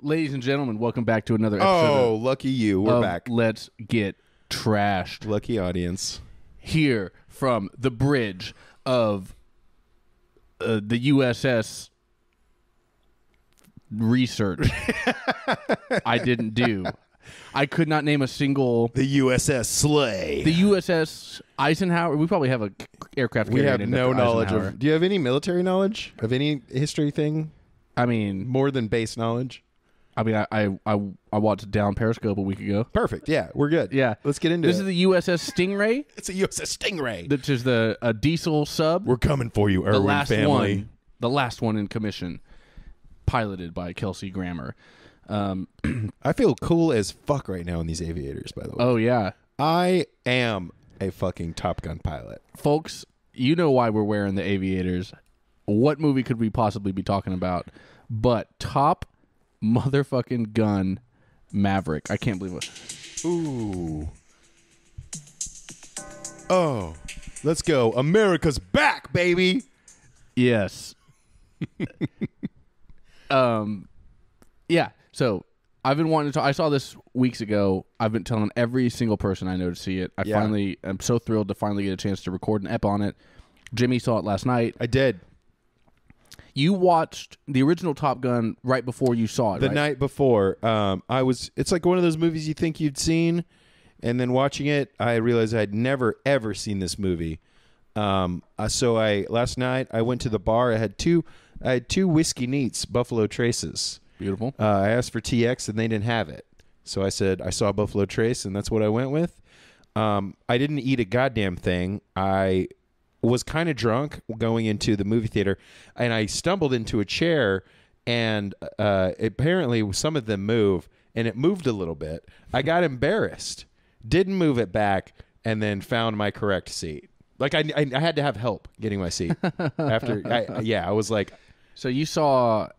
Ladies and gentlemen, welcome back to another episode. Oh, lucky you. We're back. Let's Get Trashed. Lucky audience. Here from the bridge of the USS research. I didn't do. I could not name a single. The USS Slay. The USS Eisenhower. We probably have a aircraft carrier. We have named no knowledge Eisenhower. of. Do you have any military knowledge of any history thing? I mean, More than base knowledge? I watched Down Periscope a week ago. Perfect. Yeah, we're good. Yeah. Let's get into This it. is the USS Stingray, It's a USS Stingray. which is a diesel sub. We're coming for you, The Irwin last family. one. The last one in commission, piloted by Kelsey Grammer. I feel cool as fuck right now in these aviators, by the way. Oh, yeah. I am a fucking Top Gun pilot. Folks, you know why we're wearing the aviators. What movie could we possibly be talking about but Top motherfucking Gun Maverick? I can't believe it. Ooh. Oh. Let's go. America's back, baby. Yes. Yeah. So I've been wanting to talk. I saw this weeks ago. I've been telling every single person I know to see it. I'm so thrilled to finally get a chance to record an ep on it. Jimmy saw it last night. I did. You watched the original Top Gun right before you saw it, The right? night before. It's like one of those movies you think you'd seen, and then watching it, I realized I'd never, ever seen this movie. So last night, I went to the bar. I had two Whiskey Neats Buffalo Traces. Beautiful. I asked for TX, and they didn't have it. So I said, I saw Buffalo Trace, and that's what I went with. I didn't eat a goddamn thing. I was kind of drunk going into the movie theater, and I stumbled into a chair, and apparently some of them move, and it moved a little bit. I got embarrassed, didn't move it back, and then found my correct seat. Like I had to have help getting my seat after. I was like, So you saw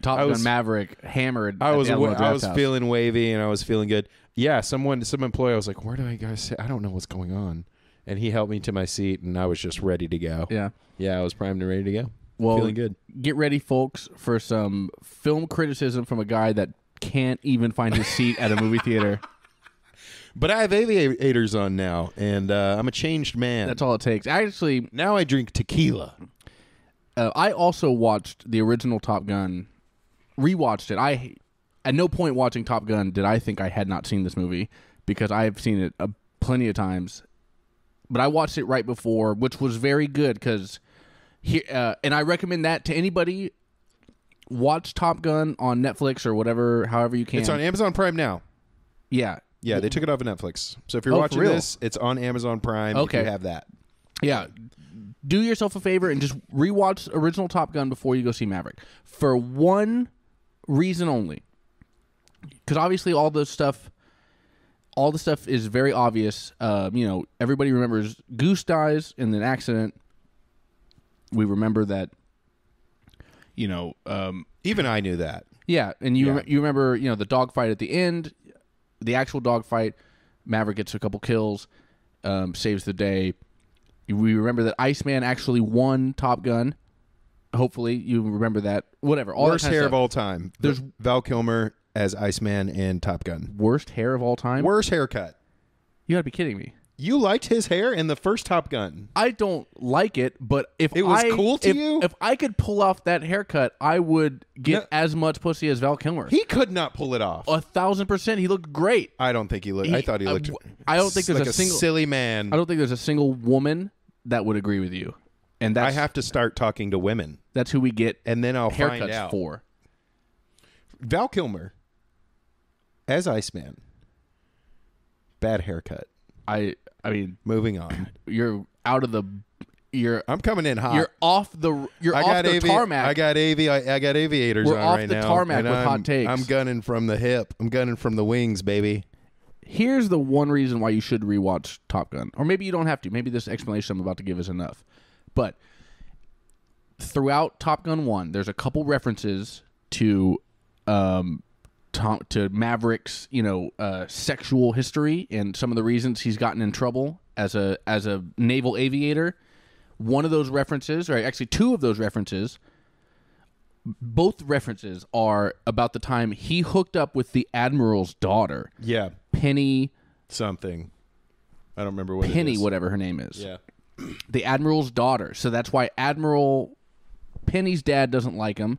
Top Gun Maverick hammered. I was House. feeling wavy, and I was feeling good. Yeah, some employee. I was like, where do I guys sit? I don't know what's going on. And he helped me to my seat, and I was just ready to go. Yeah, I was primed and ready to go. Well, feeling good. Get ready, folks, for some film criticism from a guy that can't even find his seat at a movie theater. But I have aviators on now, and I'm a changed man. That's all it takes. Actually, Now I drink tequila. I also watched the original Top Gun, rewatched it. At no point watching Top Gun did I think I had not seen this movie, because I have seen it plenty of times. But I watched it right before, which was very good, because and I recommend that to anybody. Watch Top Gun on Netflix or whatever, however you can. It's on Amazon Prime now. Yeah. Yeah, they took it off of Netflix. So if you're Oh, watching for real? this, it's on Amazon Prime. Okay. If you have that. Yeah. Do yourself a favor and just rewatch original Top Gun before you go see Maverick. For one reason only. Because obviously all the stuff is very obvious. Everybody remembers Goose dies in an accident. We remember that, Even I knew that. yeah, and you remember, the dogfight at the end, the actual dogfight. Maverick gets a couple kills, saves the day. We remember that Iceman actually won Top Gun. Hopefully, you remember that. Whatever. All Worst that kind hair of of all time. There's Val Kilmer as Iceman in Top Gun. worst hair of all time. Worst haircut. You gotta be kidding me. You liked his hair in the first Top Gun. I don't like it, but if It was cool to you? if I could pull off that haircut, I would get No. as much pussy as Val Kilmer. He could not pull it off. 1,000%. He looked great. I don't think he looked. I thought he looked. I don't think there's like a single silly man. I don't think there's a single woman that would agree with you, and that's I have to start talking to women, that's who we get and then I'll find haircuts out. for. Val Kilmer as Iceman. Bad haircut. I mean, Moving on. you're out of the. I'm coming in hot. You're off the. You're off the tarmac. I got aviators We're on off right the now. tarmac and with I'm, hot takes. I'm gunning from the hip. I'm gunning from the wings, baby. Here's the one reason why you should rewatch Top Gun. Or maybe you don't have to. Maybe this explanation I'm about to give is enough. But throughout Top Gun 1, there's a couple references to Maverick's, sexual history and some of the reasons he's gotten in trouble as a naval aviator. One of those references, or actually two of those references, both references are about the time he hooked up with the Admiral's daughter. Yeah. Penny. Something. I don't remember what Penny, it is. whatever her name is. Yeah. The Admiral's daughter. So that's why Admiral Penny's dad doesn't like him.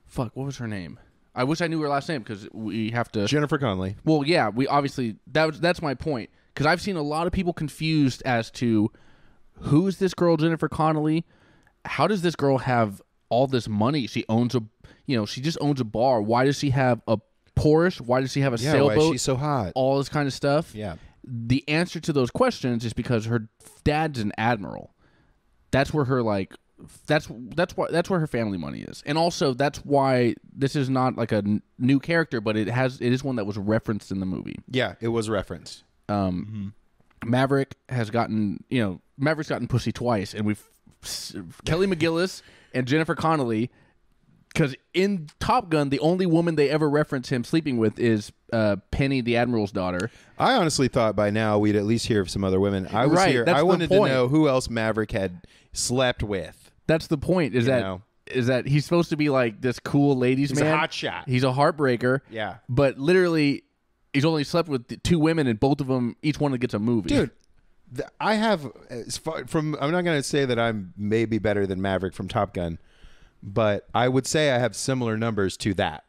Fuck, what was her name? I wish I knew her last name because we have to... Jennifer Connelly. Well, yeah, we obviously... That's my point. Because I've seen a lot of people confused as to who is this girl, Jennifer Connelly? How does this girl have all this money? She owns a... she just owns a bar. Why does she have a Porsche? Why does she have a sailboat? Why is she so hot? All this kind of stuff. Yeah. The answer to those questions is because her dad's an admiral. That's where her that's where her family money is, and also that's why this is not like a new character, but it is one that was referenced in the movie. Yeah, it was referenced. Maverick has gotten Maverick's gotten pussy twice, and we've Kelly McGillis and Jennifer Connelly. Because in Top Gun, the only woman they ever reference him sleeping with is Penny, the Admiral's daughter. I honestly thought by now we'd at least hear of some other women. I wanted to know who else Maverick had slept with. That's the point. Is that he's supposed to be like this cool ladies' man. He's a hotshot. He's a heartbreaker. Yeah. But literally, he's only slept with 2 women, and both of them, each one gets a movie. Dude, I have I'm not going to say that I'm maybe better than Maverick from Top Gun. But I would say I have similar numbers to that.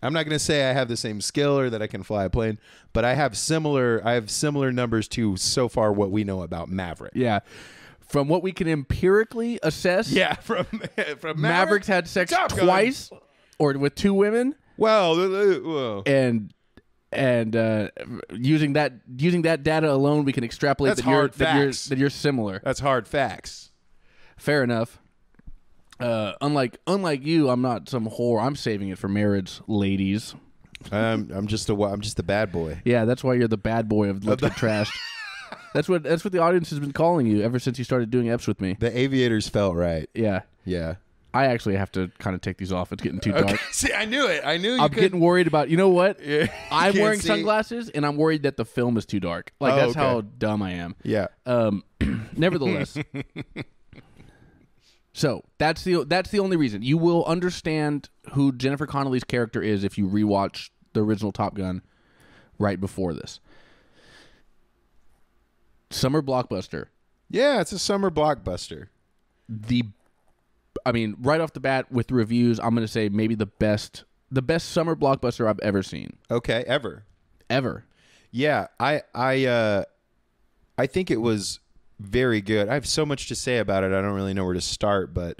I'm not going to say I have the same skill or that I can fly a plane, but I have similar numbers to so far what we know about Maverick. Yeah. From what we can empirically assess, yeah, from Maverick's had sex twice or with 2 women. Well, and using that data alone, we can extrapolate that you're similar. That's hard facts. Fair enough. Unlike you, I'm not some whore. I'm saving it for marriage, ladies. I'm just the bad boy. Yeah, that's why you're the bad boy of Let's Get Trashed. That's what the audience has been calling you ever since you started doing EPs with me. The aviators felt right. Yeah. Yeah. I actually have to kind of take these off. It's getting too dark. See, I knew it. I'm getting worried about, you know what? Yeah, I'm wearing sunglasses, and I'm worried that the film is too dark. That's how dumb I am. Yeah. Nevertheless. So that's the only reason. You will understand who Jennifer Connelly's character is if you rewatch the original Top Gun right before this. Summer blockbuster. Yeah, it's a summer blockbuster. Right off the bat with the reviews, I'm going to say maybe the best summer blockbuster I've ever seen. Okay, ever. Yeah, I think it was very good. I have so much to say about it. I don't really know where to start, but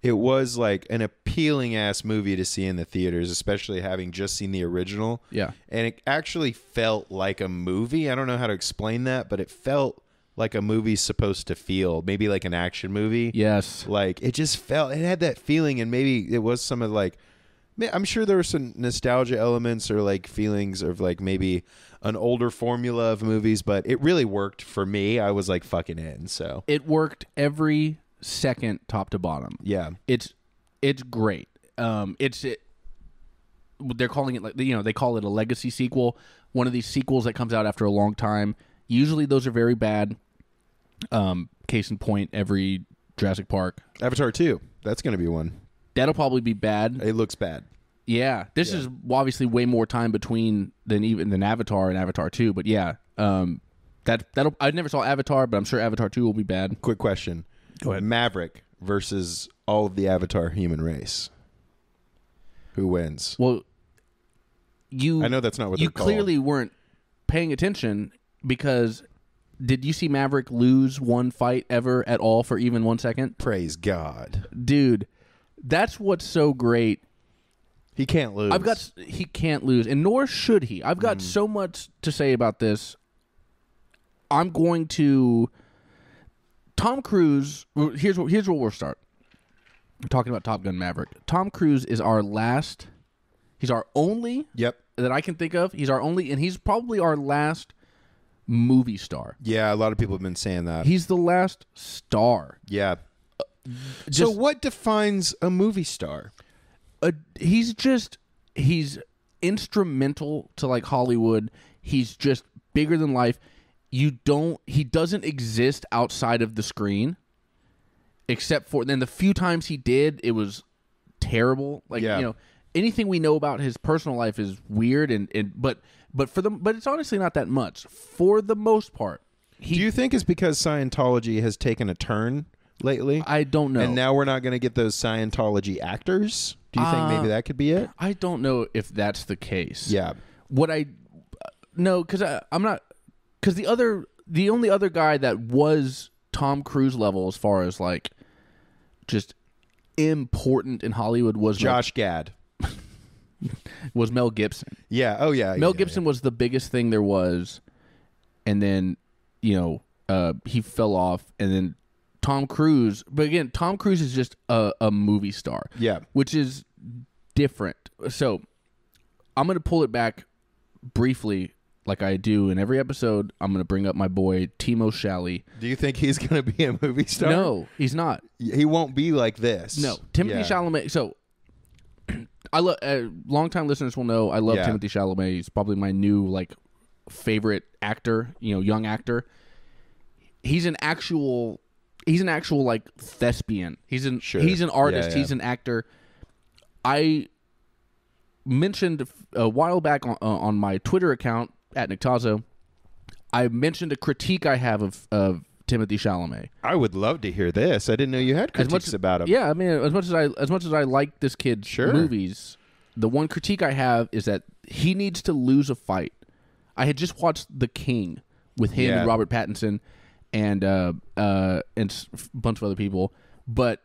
it was like an appealing ass movie to see in the theaters, especially having just seen the original. Yeah. And it actually felt like a movie. I don't know how to explain that, but it felt like a movie's supposed to feel, maybe like an action movie. Yes. Like it had that feeling, and maybe it was some of like, I'm sure there were some nostalgia elements or like feelings of like maybe an older formula of movies, but it really worked for me. I was like fucking in. So it worked every second, top to bottom. Yeah, it's great. They're calling it they call it a legacy sequel. One of these sequels that comes out after a long time. Usually those are very bad. Case in point, every Jurassic Park. Avatar 2. That's going to be one. That'll probably be bad. It looks bad. Yeah, this is obviously way more time between than Avatar and Avatar 2. But yeah, I never saw Avatar, but I'm sure Avatar 2 will be bad. Quick question. Go ahead. Maverick versus all of the Avatar human race. Who wins? Well, I know that's not what they're called. You clearly weren't paying attention because did you see Maverick lose one fight ever at all for even 1 second? Praise God. Dude, that's what's so great. He can't lose. He can't lose, and nor should he. I've got so much to say about this. I'm going to Tom Cruise. Here's where we'll start. I'm talking about Top Gun Maverick. Tom Cruise is our last. He's our only. Yep. That I can think of. He's our only, and he's probably our last movie star. Yeah, a lot of people have been saying that. He's the last star. Yeah. So what defines a movie star? He's instrumental to like Hollywood. He's just bigger than life. He doesn't exist outside of the screen, except for then the few times he did, it was terrible. Like anything we know about his personal life is weird, but it's honestly not that much for the most part. Do you think it's because Scientology has taken a turn lately? I don't know. And now we're not going to get those Scientology actors? Do you think maybe that could be it? I don't know if that's the case. Yeah. No, because I'm not. Because the only other guy that was Tom Cruise level as far as like just important in Hollywood was Josh Gad. Was Mel Gibson. Yeah. Oh yeah. Mel Gibson was the biggest thing there was, and then he fell off, and then Tom Cruise. But again, Tom Cruise is just a movie star. Yeah. Which is different. So I'm going to pull it back briefly, like I do in every episode. I'm going to bring up my boy Timo Shaley. Do you think he's going to be a movie star? No, he's not. He won't be like this. No, Timothy Chalamet. So I love. Longtime listeners will know I love Timothy Chalamet. He's probably my new favorite actor. Young actor. He's an actual thespian. He's an artist. He's an actor. I mentioned a while back on my Twitter account at Nictazo, I mentioned a critique I have of Timothy Chalamet. I would love to hear this. I didn't know you had critiques about him. Yeah, I mean, as much as I like this kid's movies, the one critique I have is that he needs to lose a fight. I had just watched The King with him and Robert Pattinson and a bunch of other people, but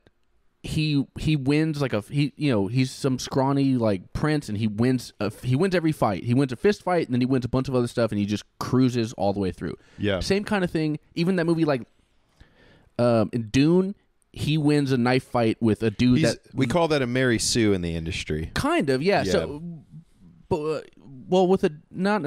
he wins he's some scrawny prince, and he wins every fight. He wins a fist fight, and then he wins a bunch of other stuff, and he just cruises all the way through. Yeah, same kind of thing. Even that movie in Dune, he wins a knife fight with a dude we call that a Mary Sue in the industry. Kind of, yeah. So, but with that's not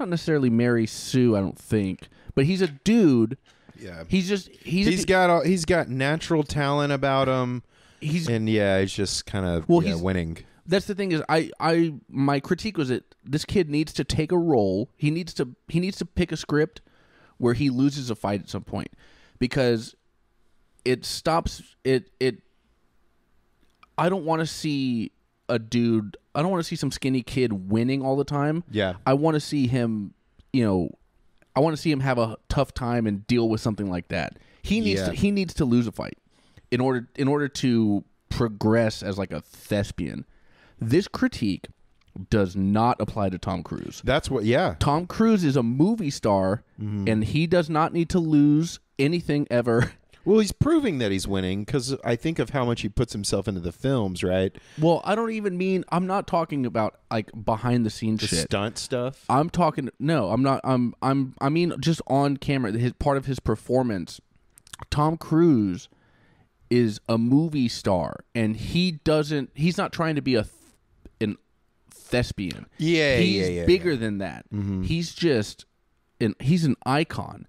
necessarily Mary Sue, I don't think. But he's a dude. Yeah, he's got natural talent about him. He's just kind of winning. That's the thing is my critique was that this kid needs to take a role. He needs to pick a script where he loses a fight at some point, because it stops it. I don't want to see a dude. I don't want to see some skinny kid winning all the time. Yeah, I want to see him. I want to see him have a tough time and deal with something like that. He needs to lose a fight in order to progress as a thespian. This critique does not apply to Tom Cruise. That's what Tom Cruise is a movie star, and he does not need to lose anything ever. Well, he's proving that he's winning, because I think of how much he puts himself into the films, right? Well, I'm not talking about behind the scenes shit. Stunt stuff. I'm talking I'm not I mean just on camera, part of his performance. Tom Cruise is a movie star, and he's not trying to be an thespian. He's bigger than that. Mm-hmm. He's just he's an icon,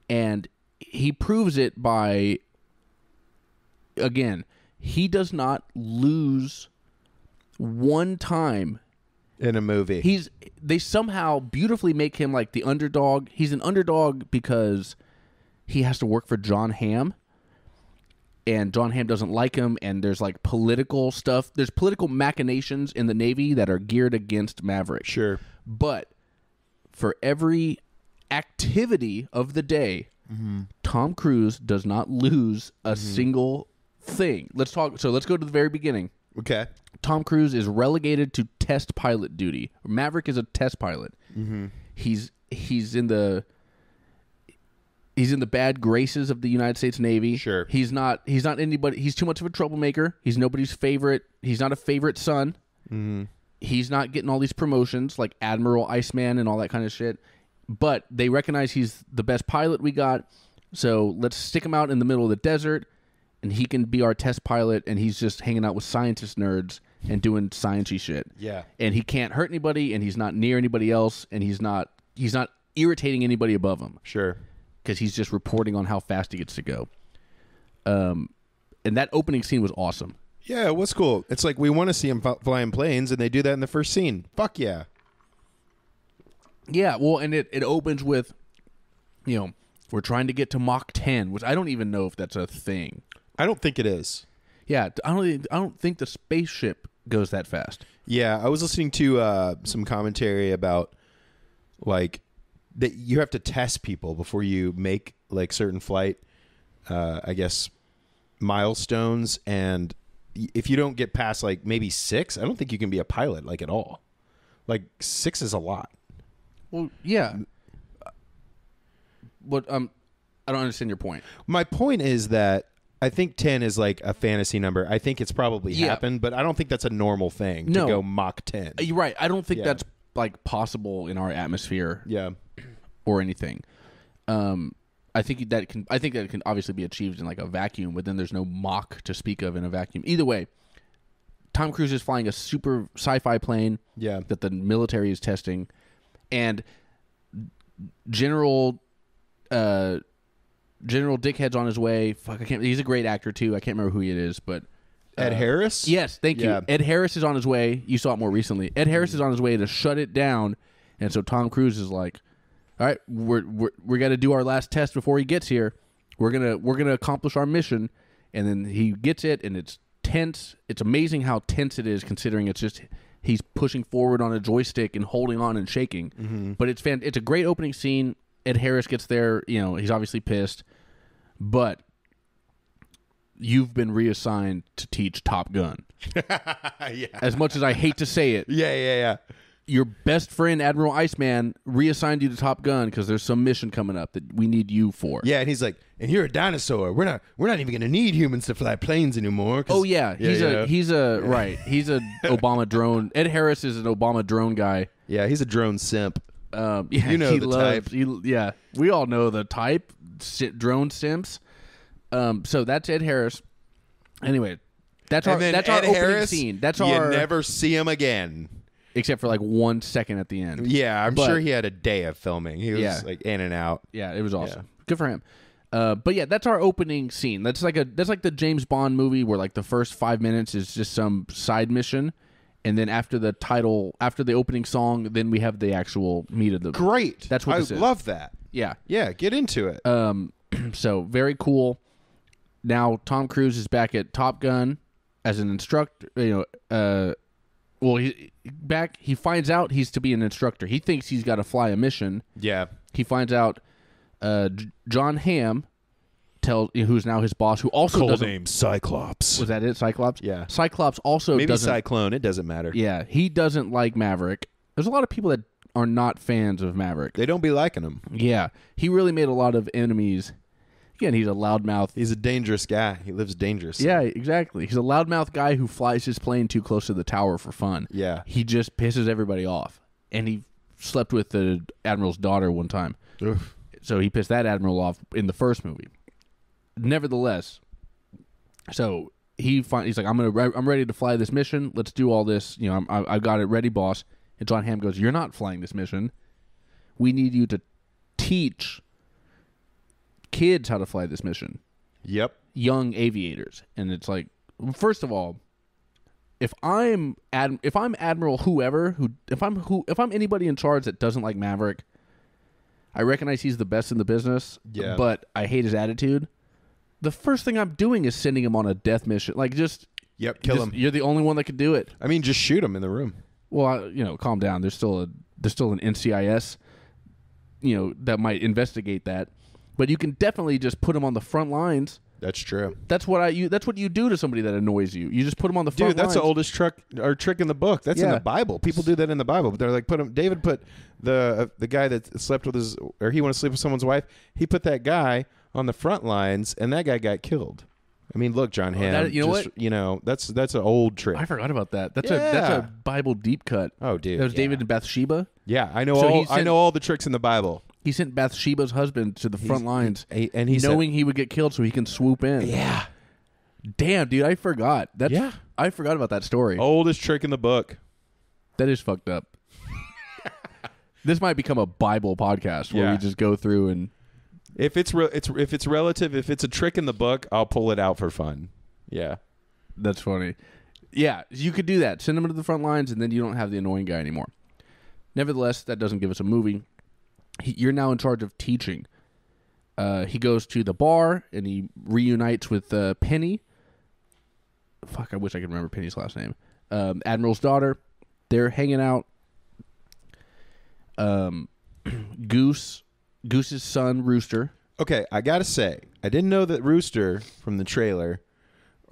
and he proves it by, again, he does not lose one time in a movie. They somehow beautifully make him the underdog. He's an underdog because he has to work for John Hamm, and John Hamm doesn't like him, and there's political stuff. There's political machinations in the Navy that are geared against Maverick. Sure. But for every activity of the day, Tom Cruise does not lose a single thing. Let's go to the very beginning. Okay. Tom Cruise is relegated to test pilot duty. Maverick is a test pilot. Mm-hmm. He's in the bad graces of the United States Navy. Sure. He's not anybody. He's too much of a troublemaker. He's nobody's favorite. He's not a favorite son. Mm-hmm. He's not getting all these promotions like Admiral, Iceman, and all that kind of shit. But they recognize he's the best pilot we got, so let's stick him out in the middle of the desert, and he can be our test pilot, and he's just hanging out with scientist nerds and doing science-y shit. Yeah. And he can't hurt anybody, and he's not near anybody else, and he's not irritating anybody above him. Sure. Because he's just reporting on how fast he gets to go. And that opening scene was awesome. Yeah, it was cool. It's we want to see him flying planes, and they do that in the first scene. Fuck yeah. Yeah, well, and it opens with, we're trying to get to Mach 10, which I don't even know if that's a thing. I don't think it is. Yeah, I don't think the spaceship goes that fast. Yeah, I was listening to some commentary about like that you have to test people before you make like certain flight, I guess, milestones, and if you don't get past like maybe 6, I don't think you can be a pilot like at all. Like 6 is a lot. Well, yeah. But I don't understand your point. My point is that I think 10 is like a fantasy number. I think it's probably happened, but I don't think that's a normal thing to go Mach 10. You're right. I don't think that's like possible in our atmosphere. Yeah. Or anything. I think that can obviously be achieved in like a vacuum, but then there's no Mach to speak of in a vacuum. Either way, Tom Cruise is flying a super sci-fi plane that the military is testing, and General Dickhead's on his way. Fuck, he's a great actor too. I can't remember who he is, but Ed Harris? Yes, thank you. Ed Harris is on his way. You saw it more recently. Ed Harris is on his way to shut it down, and so Tom Cruise is like, all right, we're gonna do our last test before he gets here. We're gonna accomplish our mission, and then he gets it, and it's tense. It's amazing how tense it is, considering it's just he's pushing forward on a joystick and holding on and shaking. Mm-hmm. But it's a great opening scene. Ed Harris gets there. You know, he's obviously pissed, but you've been reassigned to teach Top Gun. Yeah. As much as I hate to say it. Yeah. Your best friend, Admiral Iceman, reassigned you to Top Gun because there's some mission coming up that we need you for. Yeah, and he's like, and you're a dinosaur. We're not even going to need humans to fly planes anymore. Oh yeah, he's a Obama drone. Ed Harris is an Obama drone guy. Yeah, he's a drone simp. Yeah, you know the type. Yeah, we all know the type. Drone simps. So that's Ed Harris. Anyway, that's our opening scene. You never see him again. Except for like 1 second at the end. Yeah, I'm sure he had a day of filming. He was like in and out. Yeah, it was awesome. Yeah. Good for him. But yeah, that's our opening scene. That's like the James Bond movie where like the first 5 minutes is just some side mission, and then after the opening song, then we have the actual meat of the. Great. That's what this is. I love that. Yeah. Yeah. Get into it. So very cool. Now Tom Cruise is back at Top Gun as an instructor. He finds out he's to be an instructor. He thinks he's got to fly a mission. Yeah. He finds out John Hamm, who's now his boss, who also Cold name Cyclops. Was that it? Cyclops? Yeah. Cyclops also maybe doesn't... Cyclone. It doesn't matter. Yeah. He doesn't like Maverick. There's a lot of people that are not fans of Maverick. They don't be liking him. Yeah. He really made a lot of enemies. Again, he's a loudmouth. He's a dangerous guy. He lives dangerous. Yeah, exactly. He's a loudmouth guy who flies his plane too close to the tower for fun. Yeah. He just pisses everybody off. And he slept with the admiral's daughter one time. Oof. So he pissed that admiral off in the first movie. Nevertheless, so he's like, I'm ready to fly this mission. Let's do all this. You know, I've got it ready, boss. And John Hamm goes, you're not flying this mission. We need you to teach kids how to fly this mission. Yep. Young aviators. And it's like, first of all, if I'm Admiral whoever, if I'm anybody in charge that doesn't like Maverick, I recognize he's the best in the business, but I hate his attitude. The first thing I'm doing is sending him on a death mission. Like, kill him. You're the only one that could do it. I mean, just shoot him in the room. Well, calm down. There's still an NCIS, that might investigate that. But you can definitely just put him on the front lines. That's true. That's what you do to somebody that annoys you. You just put him on the front lines. Dude, that's the oldest trick in the book. That's in the Bible. People do that in the Bible. But they're like, David put the guy that slept with he wanted to sleep with someone's wife. He put that guy on the front lines, and that guy got killed. I mean, look, John Hamm. That's an old trick. I forgot about that. That's a Bible deep cut. Oh, dude, that was David and Bathsheba. Yeah, I know. I know all the tricks in the Bible. He sent Bathsheba's husband to the front lines, and knowing he would get killed, so he can swoop in. Yeah. Damn, dude, I forgot. I forgot about that story. Oldest trick in the book. That is fucked up. This might become a Bible podcast where we just go through and. If it's relative, if it's a trick in the book, I'll pull it out for fun. Yeah, that's funny. Yeah, you could do that. Send him to the front lines, and then you don't have the annoying guy anymore. Nevertheless, that doesn't give us a movie. You're now in charge of teaching. He goes to the bar and he reunites with Penny. fuck, I wish I could remember Penny's last name. Admiral's daughter. They're hanging out. Goose's son, Rooster. Okay, I gotta say, I didn't know that Rooster from the trailer,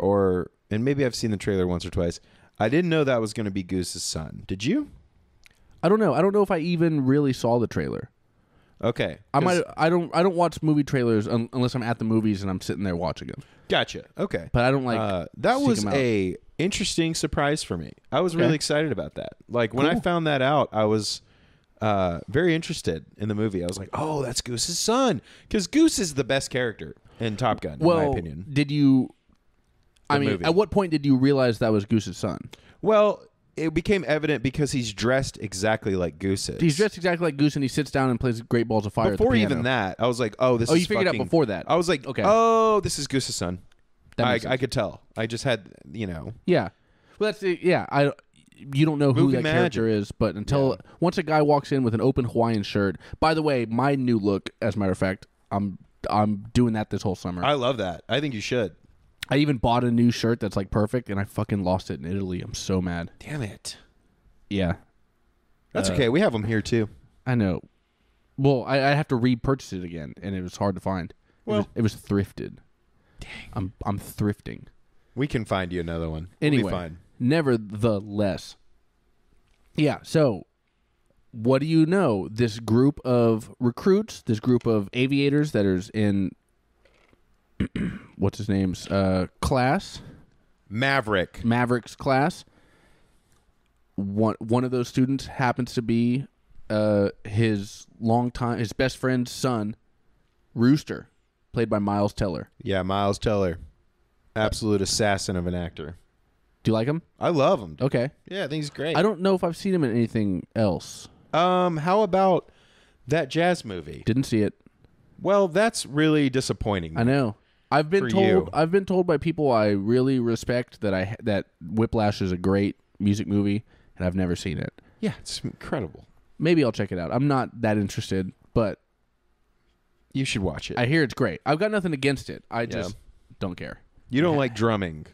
and maybe I've seen the trailer once or twice. I didn't know that was going to be Goose's son. Did you? I don't know. I don't know if I even really saw the trailer. Okay, I don't watch movie trailers unless I'm at the movies and I'm sitting there watching them. Gotcha. Okay, But I don't like that seek was 'em out. a interesting surprise for me. I was really excited about that. Like when I Cool. found that out, I was very interested in the movie. I was like, "Oh, that's Goose's son," because Goose is the best character in Top Gun, in my opinion. Did you? I mean, movie. at what point did you realize that was Goose's son? Well, it became evident because he's dressed exactly like Goose is. He's dressed exactly like Goose, and he sits down and plays Great Balls of Fire. Before at the even piano. that, I was like, "Oh, this is." Oh, you figured out fucking- before that. I was like, Okay. "Oh, this is Goose's son." That I makes sense. could tell. I just had, Yeah. Well, that's yeah. You don't know who Movie that character magic. is, but once a guy walks in with an open Hawaiian shirt. By the way, my new look, as a matter of fact, I'm doing that this whole summer. I love that. I think you should. I even bought a new shirt that's like perfect, and I fucking lost it in Italy. I'm so mad. Damn it. Yeah, That's okay. We have them here too. I know. Well, I have to repurchase it again, and it was hard to find. Well- it was thrifted. Dang. I'm thrifting. We can find you another one. Anyway, We'll be fine. nevertheless. Yeah, so what do you know? This group of recruits, this group of aviators that is in what's his name's class? Maverick's class. One of those students happens to be his best friend's son, Rooster, played by Miles Teller. Yeah, Miles Teller. Absolute assassin of an actor. Do you like him? I love him. Okay. Yeah, I think he's great. I don't know if I've seen him in anything else. How about that jazz movie? Didn't see it. Well, that's really disappointing. I know. I've been For told. you. I've been told by people I really respect that Whiplash is a great music movie, and I've never seen it. Yeah, it's incredible. Maybe I'll check it out. I'm not that interested, but You should watch it. I hear it's great. I've got nothing against it. I just don't care. You don't like drumming.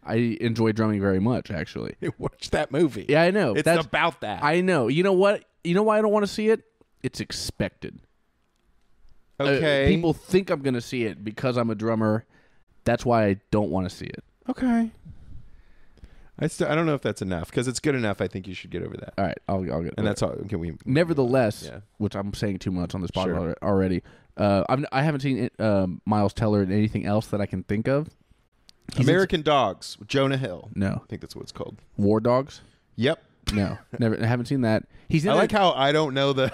I enjoy drumming very much, actually. Watch that movie. Yeah, I know. It's That's about that. I know. You know what? You know why I don't want to see it? It's expected. Okay. People think I'm going to see it because I'm a drummer. That's why I don't want to see it. Okay. I don't know if that's enough because it's good enough. I think you should get over that. All right, I'll get. And that's all. Can we? Nevertheless, Yeah. which I'm saying too much on this podcast Sure. already. I haven't seen Miles Teller in anything else that I can think of. American Dogs with Jonah Hill. No. I think that's what it's called. War Dogs. Yep. No, never. I haven't seen that. He's in I it- like how I don't know the.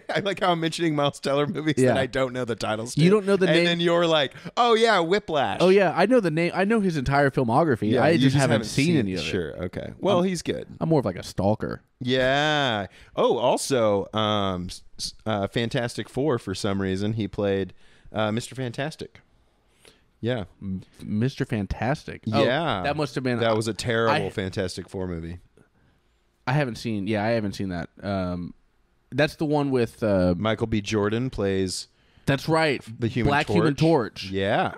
I like how I'm mentioning Miles Teller movies Yeah. that I don't know the titles. To. You don't know the name- and then you're like, "Oh yeah, Whiplash." Oh yeah, I know the name. I know his entire filmography. Yeah, I you just haven't seen any of it. Sure. Okay. Well, he's good. I'm more of like a stalker. Yeah. Oh, also, Fantastic Four. For some reason, he played Mr. Fantastic. Yeah. Mr. Fantastic. Oh, Yeah. that must have been. That was a terrible I- Fantastic Four movie. I haven't seen. Yeah, I haven't seen that. That's the one with. Michael B. Jordan plays That's right. the Human Black Torch. Human Torch. Yeah.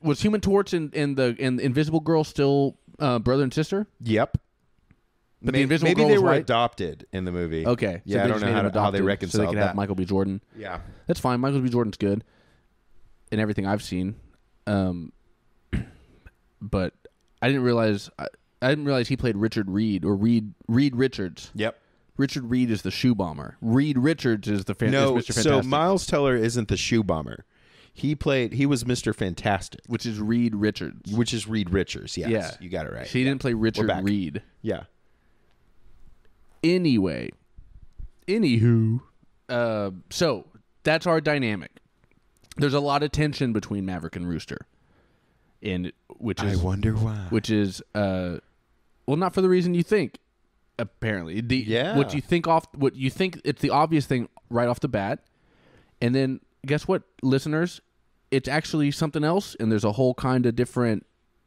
Was Human Torch in the Invisible Girl still brother and sister? Yep. But the Invisible maybe Girl they was were white? Okay. In the movie. Okay. Yeah, so I they don't just know made him how they adopted so reconciled they could that. have Michael B. Jordan. Yeah. That's fine. Michael B. Jordan's good in everything I've seen. But I didn't realize he played Richard Reed or Reed Richards. Yep. Richard Reed is the shoe bomber. Reed Richards is the is Mr. Fantastic. So Miles Teller isn't the shoe bomber. He was Mr. Fantastic, which is Reed Richards. which is Reed Richards. Yes, Yeah. you got it right. He didn't play Richard back. Reed. Yeah. Anyway. Anywho. So that's our dynamic. There's a lot of tension between Maverick and Rooster. I wonder why. Which is well, not for the reason you think. Apparently, what you think it's the obvious thing right off the bat, and then guess what, listeners? It's actually something else, and there's a whole kind of different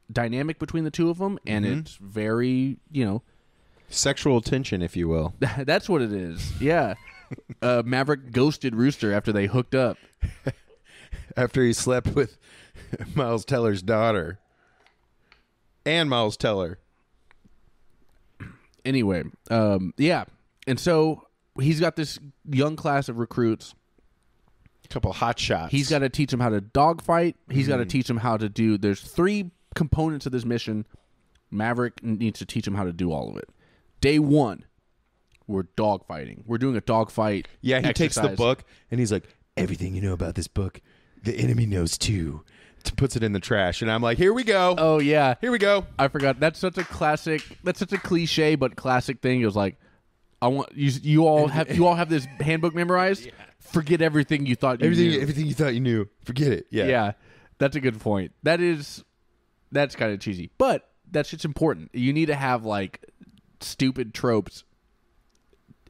dynamic between the two of them, and it's very Sexual tension, if you will. that's what it is. Yeah, Maverick ghosted Rooster after they hooked up. After he slept with Miles Teller's daughter. And Miles Teller. Anyway, yeah. And so he's got this young class of recruits. A couple hot shots. He's got to teach them how to dogfight. He's got to teach them how to do... There's 3 components of this mission. Maverick needs to teach them how to do all of it. Day 1, we're dogfighting. We're doing a dogfight Yeah, he takes the exercise. book, and he's like, everything you know about this book, the enemy knows too. Puts it in the trash, and I'm like, here we go. Oh, yeah. Here we go. I forgot. That's such a classic... That's such a cliche but classic thing. It was like, I want... You all have this handbook memorized? Yeah. Forget everything you thought you knew. Everything you thought you knew. Forget it. Yeah. Yeah. That's a good point. That's kind of cheesy. But that shit's important. You need to have, like, stupid tropes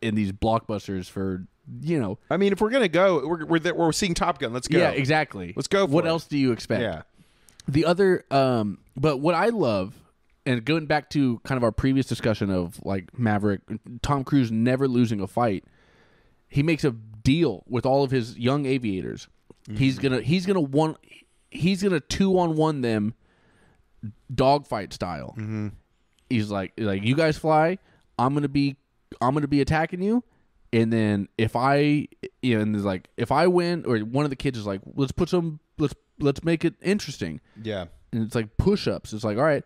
in these blockbusters for, you know. I mean, if we're going to go, we're seeing Top Gun. Let's go. Yeah, exactly. Let's go for What it. else do you expect? Yeah. The other, but what I love, and going back to kind of our previous discussion of, like, Maverick, Tom Cruise never losing a fight, he makes a deal with all of his young aviators. Mm-hmm. He's gonna 2-on-1 them dogfight style. Mm-hmm. He's like you guys fly. I'm gonna be attacking you, and then if I win, or one of the kids is like, let's make it interesting. Yeah. And it's like push-ups. It's like, all right,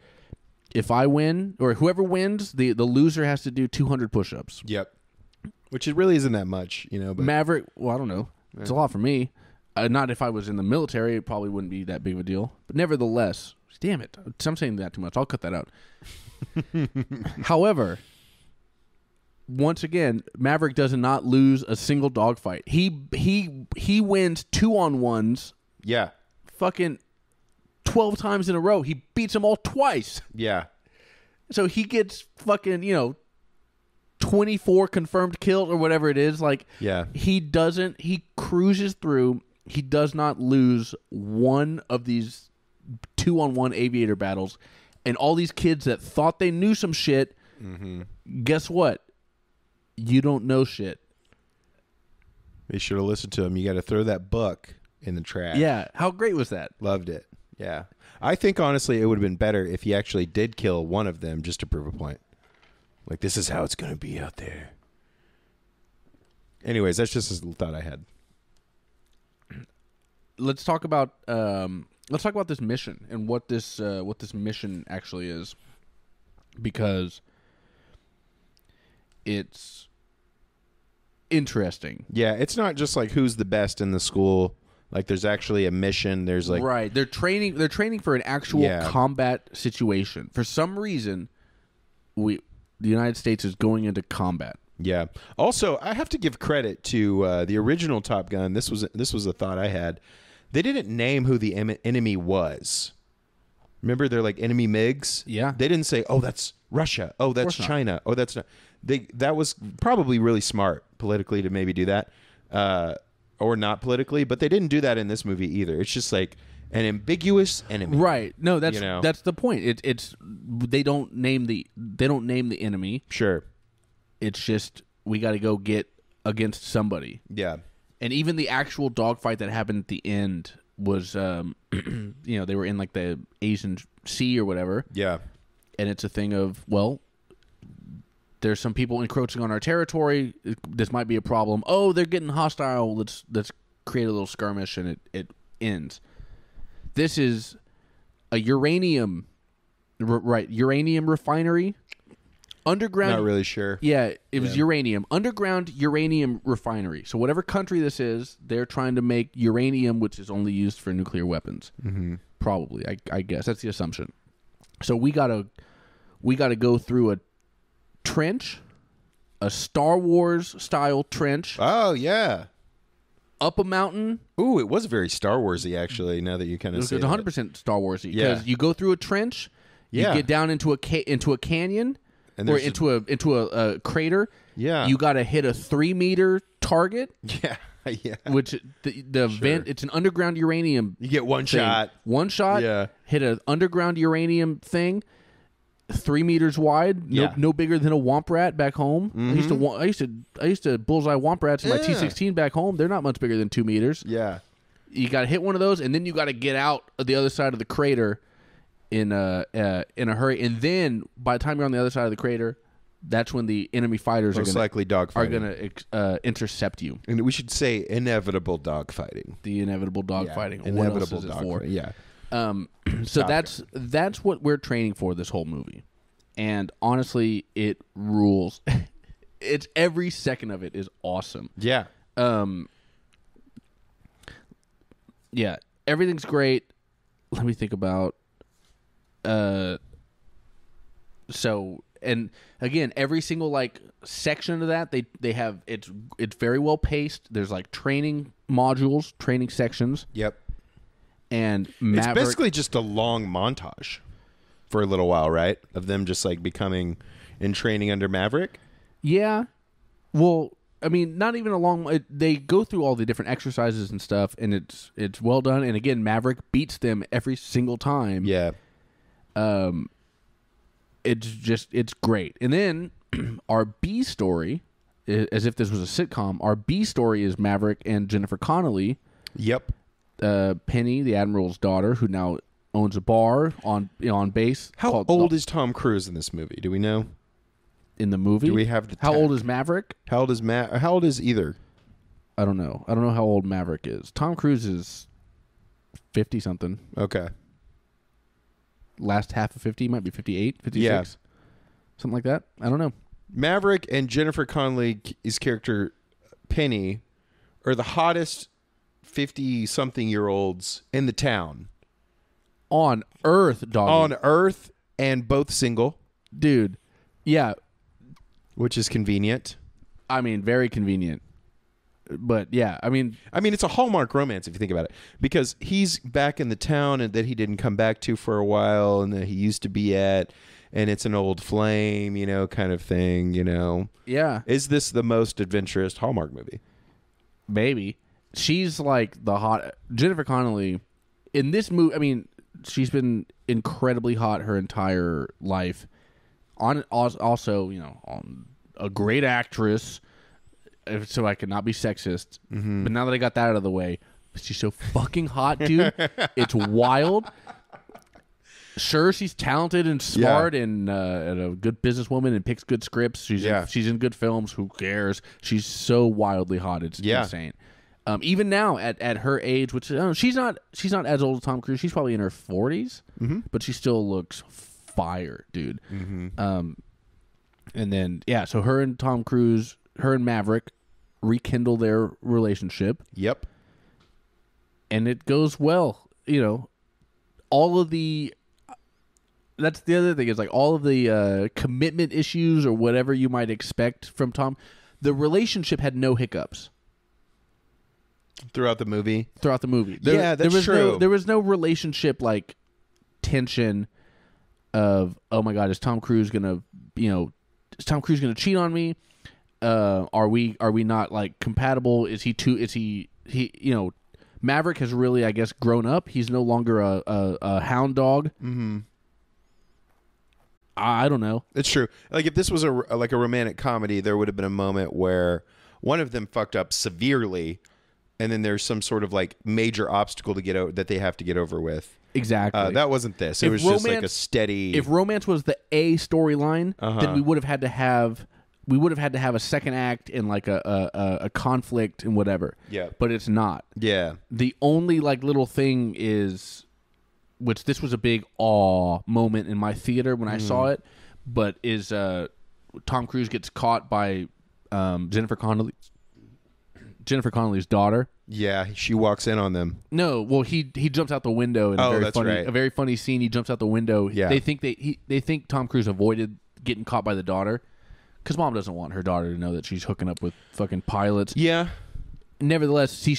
if I win, or whoever wins, the loser has to do 200 push-ups. Yep. Which it really isn't that much, you know. But Maverick, well, I don't know. It's a lot for me. Not if I was in the military, it probably wouldn't be that big of a deal. But nevertheless, damn it, I'm saying that too much. I'll cut that out. However, once again, Maverick does not lose a single dogfight. He wins 2-on-1s. Yeah. Fucking 12 times in a row. He beats them all twice. Yeah. So he gets fucking, 24 confirmed kills or whatever it is. Like, yeah. He cruises through. He does not lose one of these 2-on-1 aviator battles. And all these kids that thought they knew some shit, guess what? You don't know shit. They should have listened to him. You got to throw that book in the trash. Yeah. How great was that? Loved it. Yeah. I think, honestly, it would have been better if he actually did kill one of them just to prove a point. Like, this is how it's going to be out there. Anyways, that's just a thought I had. Let's talk about this mission and what this mission actually is, because it's interesting. Yeah, it's not just like who's the best in the school. Like, there's actually a mission. There's like right. They're training for an actual combat situation. For some reason, the United States is going into combat. Yeah. Also, I have to give credit to the original Top Gun. This was a thought I had. They didn't name who the enemy was. Remember, they're like enemy MiGs. Yeah. They didn't say, "Oh, that's Russia. Oh, that's China. Oh, that's not." That was probably really smart politically to maybe do that, or not politically. But they didn't do that in this movie either. It's just like an ambiguous enemy. Right. No, that's the point. It's they don't name the enemy. Sure. It's just we got to go get against somebody. Yeah. And even the actual dogfight that happened at the end was, they were in like the Asian Sea or whatever. Yeah. And it's a thing of, well, there's some people encroaching on our territory. This might be a problem. Oh, they're getting hostile. Let's create a little skirmish, and it ends. This is a uranium refinery. Underground. Not really sure. Yeah, it was uranium. Underground uranium refinery. So whatever country this is, they're trying to make uranium, which is only used for nuclear weapons. Mm-hmm. Probably, I guess that's the assumption. So we gotta go through a trench, a Star Wars style trench. Oh yeah. Up a mountain. Ooh, it was very Star Warsy actually. Now that you kind of say it, 100% Star Warsy. Yeah. Because you go through a trench. You get down into a canyon. Or into a crater. Yeah. You got to hit a 3-meter target. Yeah. Yeah. Which the vent, it's an underground uranium. You get one shot. One shot. Yeah. Hit an underground uranium thing, 3 meters wide. No bigger than a womp rat back home. Mm-hmm. I used to bullseye womp rats in my T-16 back home. They're not much bigger than 2 meters. Yeah. You got to hit one of those, and then you got to get out of the other side of the crater in a hurry. And then by the time you're on the other side of the crater, that's when the enemy fighters most likely dogfighting are going to intercept you. And we should say inevitable dogfighting. The inevitable dogfighting. Yeah, inevitable dogfighting. Yeah. So that's what we're training for this whole movie, and honestly, it rules. It's every second of it is awesome. Yeah. Yeah, everything's great. Let me think about. So, and again, every single like section of that they have it's very well paced. There's like training modules, training sections. Yep. And Maverick, it's basically just a long montage for a little while, right? Of them just like becoming in training under Maverick. Yeah. Well, I mean, not even a long. They go through all the different exercises and stuff, and it's well done. And again, Maverick beats them every single time. Yeah. It's great. And then our B story, as if this was a sitcom, our B story is Maverick and Jennifer Connelly. Yep. Penny, the Admiral's daughter, who now owns a bar on base. How old is Tom Cruise in this movie? Do we know? In the movie? Do we have the How old is Maverick? How old is either? I don't know. I don't know how old Maverick is. Tom Cruise is 50 something. Okay. Last half of 50, might be 58, 56. Yeah. Something like that. I don't know. Maverick and Jennifer Connelly's character Penny are the hottest 50-something-year-olds in the town. On Earth, dog. On Earth, and both single. Dude. Yeah. Which is convenient. I mean, very convenient. But yeah, I mean, it's a Hallmark romance if you think about it, because he's back in the town and that he didn't come back to for a while, and that he used to be at, and it's an old flame, kind of thing, Yeah. Is this the most adventurous Hallmark movie? Maybe. She's like the hot Jennifer Connelly in this movie. I mean, she's been incredibly hot her entire life. Also, a great actress. So I could not be sexist. Mm-hmm. But now that I got that out of the way, she's so fucking hot, dude. It's wild. Sure, she's talented and smart and a good businesswoman and picks good scripts. She's in good films. Who cares? She's so wildly hot. It's insane. Even now at her age, which she's not as old as Tom Cruise. She's probably in her 40s, but she still looks fire, dude. Mm-hmm. And then so her and Tom Cruise, her and Maverick rekindle their relationship. Yep. And it goes well. All of the that's the other thing is like all of the commitment issues or whatever you might expect from Tom. The relationship had no hiccups. Throughout the movie? That's true. There was no relationship like tension of, oh my God, is Tom Cruise gonna cheat on me? Are we not like compatible? Maverick has really, I guess, grown up. He's no longer a hound dog. Mm-hmm. I don't know. It's true. Like if this was a romantic comedy, there would have been a moment where one of them fucked up severely, and then there's some sort of like major obstacle to get over that they have to get over with. Exactly. That wasn't this. It was just like a steady. If romance was the A storyline, then we would have had to have a second act and like a conflict and whatever. Yeah. But it's not. Yeah. The only like little thing is, which this was a big awe moment in my theater when I saw it, but is Tom Cruise gets caught by Jennifer Connelly's daughter. Yeah, she walks in on them. No, well, he jumps out the window in a very funny scene. He jumps out the window. Yeah. They think Tom Cruise avoided getting caught by the daughter because mom doesn't want her daughter to know that she's hooking up with fucking pilots. Yeah. Nevertheless, she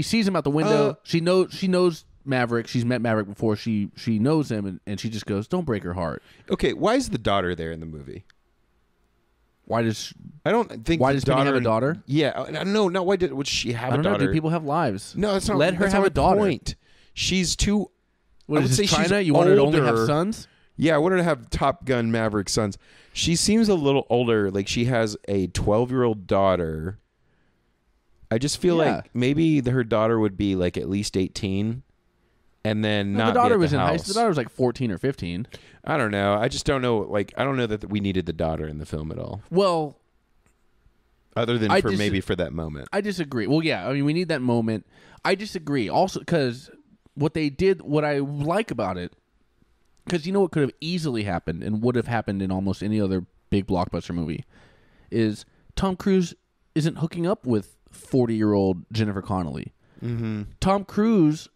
sees him out the window. She knows Maverick. She's met Maverick before. She knows him, and she just goes, "Don't break her heart." Okay, why is the daughter there in the movie? Why does Penny have a daughter? Yeah, no, why would she have a daughter? I don't know. Do people have lives? No, that's not. Let her have a daughter. Point. She's too. What is this, China? You want her to only have sons? Yeah, I want her to have Top Gun Maverick sons. She seems a little older. Like she has a 12-year-old daughter. I just feel like maybe her daughter would be like at least 18, and then not. The daughter be at was the in house. high school. The daughter was like 14 or 15. I don't know. I just don't know. Like, I don't know that we needed the daughter in the film at all. Well, other than maybe for that moment. I disagree. Well, yeah. I mean, we need that moment. I disagree. Also, because what they did, what I like about it, because you know what could have easily happened and would have happened in almost any other big blockbuster movie, is Tom Cruise isn't hooking up with 40-year-old Jennifer Connelly. Mm-hmm. Tom Cruise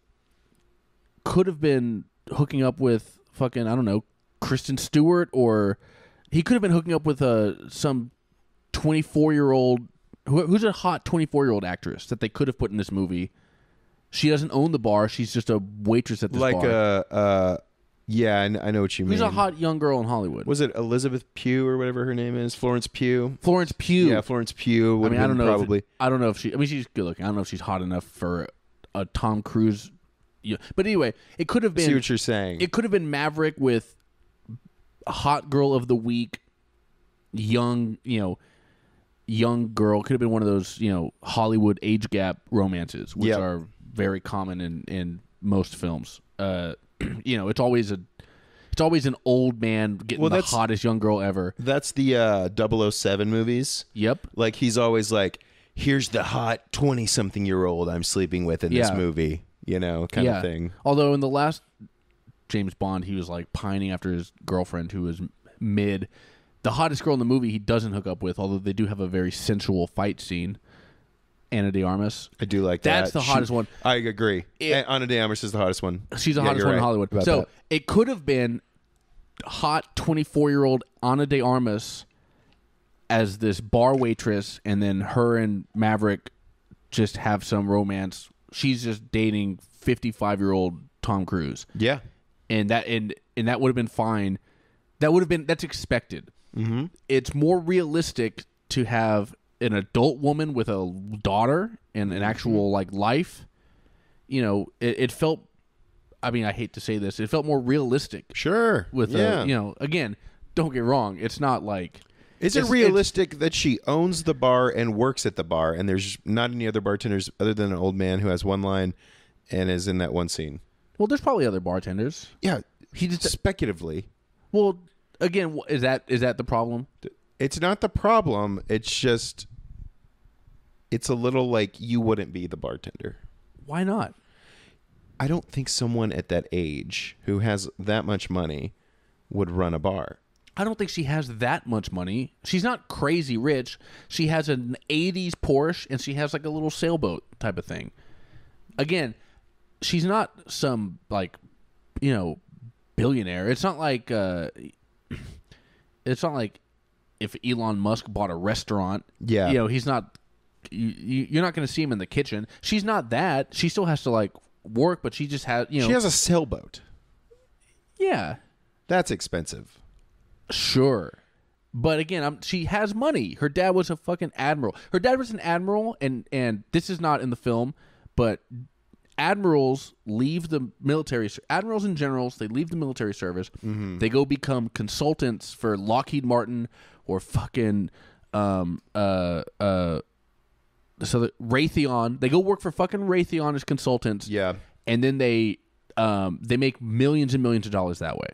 could have been hooking up with fucking, I don't know, Kristen Stewart, or he could have been hooking up with some 24-year-old, who's a hot 24-year-old actress that they could have put in this movie. She doesn't own the bar. She's just a waitress at this bar. Yeah, I know what you mean. Who's a hot young girl in Hollywood? Was it Elizabeth Pugh or whatever her name is? Florence Pugh? Florence Pugh. Yeah, Florence Pugh would have been probably. I don't know if she... I mean, she's good looking. I don't know if she's hot enough for a Tom Cruise... Yeah. But anyway, it could have been... I see what you're saying. It could have been Maverick with a hot girl of the week, young girl. Could have been one of those, Hollywood age gap romances, which are very common in most films. It's always an old man getting the hottest young girl ever. That's the 007 movies. Yep. Like, he's always like, here's the hot 20-something-year-old I'm sleeping with in this movie, kind of thing. Although in the last James Bond, he was like pining after his girlfriend who was mid. The hottest girl in the movie he doesn't hook up with, although they do have a very sensual fight scene. Ana de Armas. I do like that. That's the hottest one. I agree. Ana de Armas is the hottest one. She's the hottest one in Hollywood. So it could have been hot 24-year-old Ana de Armas as this bar waitress, and then her and Maverick just have some romance. She's just dating 55-year-old Tom Cruise. Yeah. And that would have been fine. That's expected. Mm-hmm. It's more realistic to have an adult woman with a daughter and an actual life. It felt, I mean, I hate to say this, it felt more realistic. Sure. With again, don't get wrong, it's not like... Is it realistic that she owns the bar and works at the bar, and there's not any other bartenders other than an old man who has one line and is in that one scene? Well, there's probably other bartenders. Yeah, he just speculatively. Well, again, is that the problem? It's not the problem. It's just, it's a little like you wouldn't be the bartender. Why not? I don't think someone at that age who has that much money would run a bar. I don't think she has that much money. She's not crazy rich. She has an 80s Porsche, and she has like a little sailboat type of thing. Again, she's not some billionaire. It's not like if Elon Musk bought a restaurant. Yeah. He's not. You're not going to see him in the kitchen. She's not that. She still has to work, but she just has. She has a sailboat. Yeah. That's expensive. Sure. But again, she has money. Her dad was a fucking admiral. Her dad was an admiral, and this is not in the film, but admirals leave the military. Admirals and generals, they leave the military service. Mm-hmm. They go become consultants for Lockheed Martin or fucking Raytheon. They go work for fucking Raytheon as consultants. Yeah. And then they make millions and millions of dollars that way.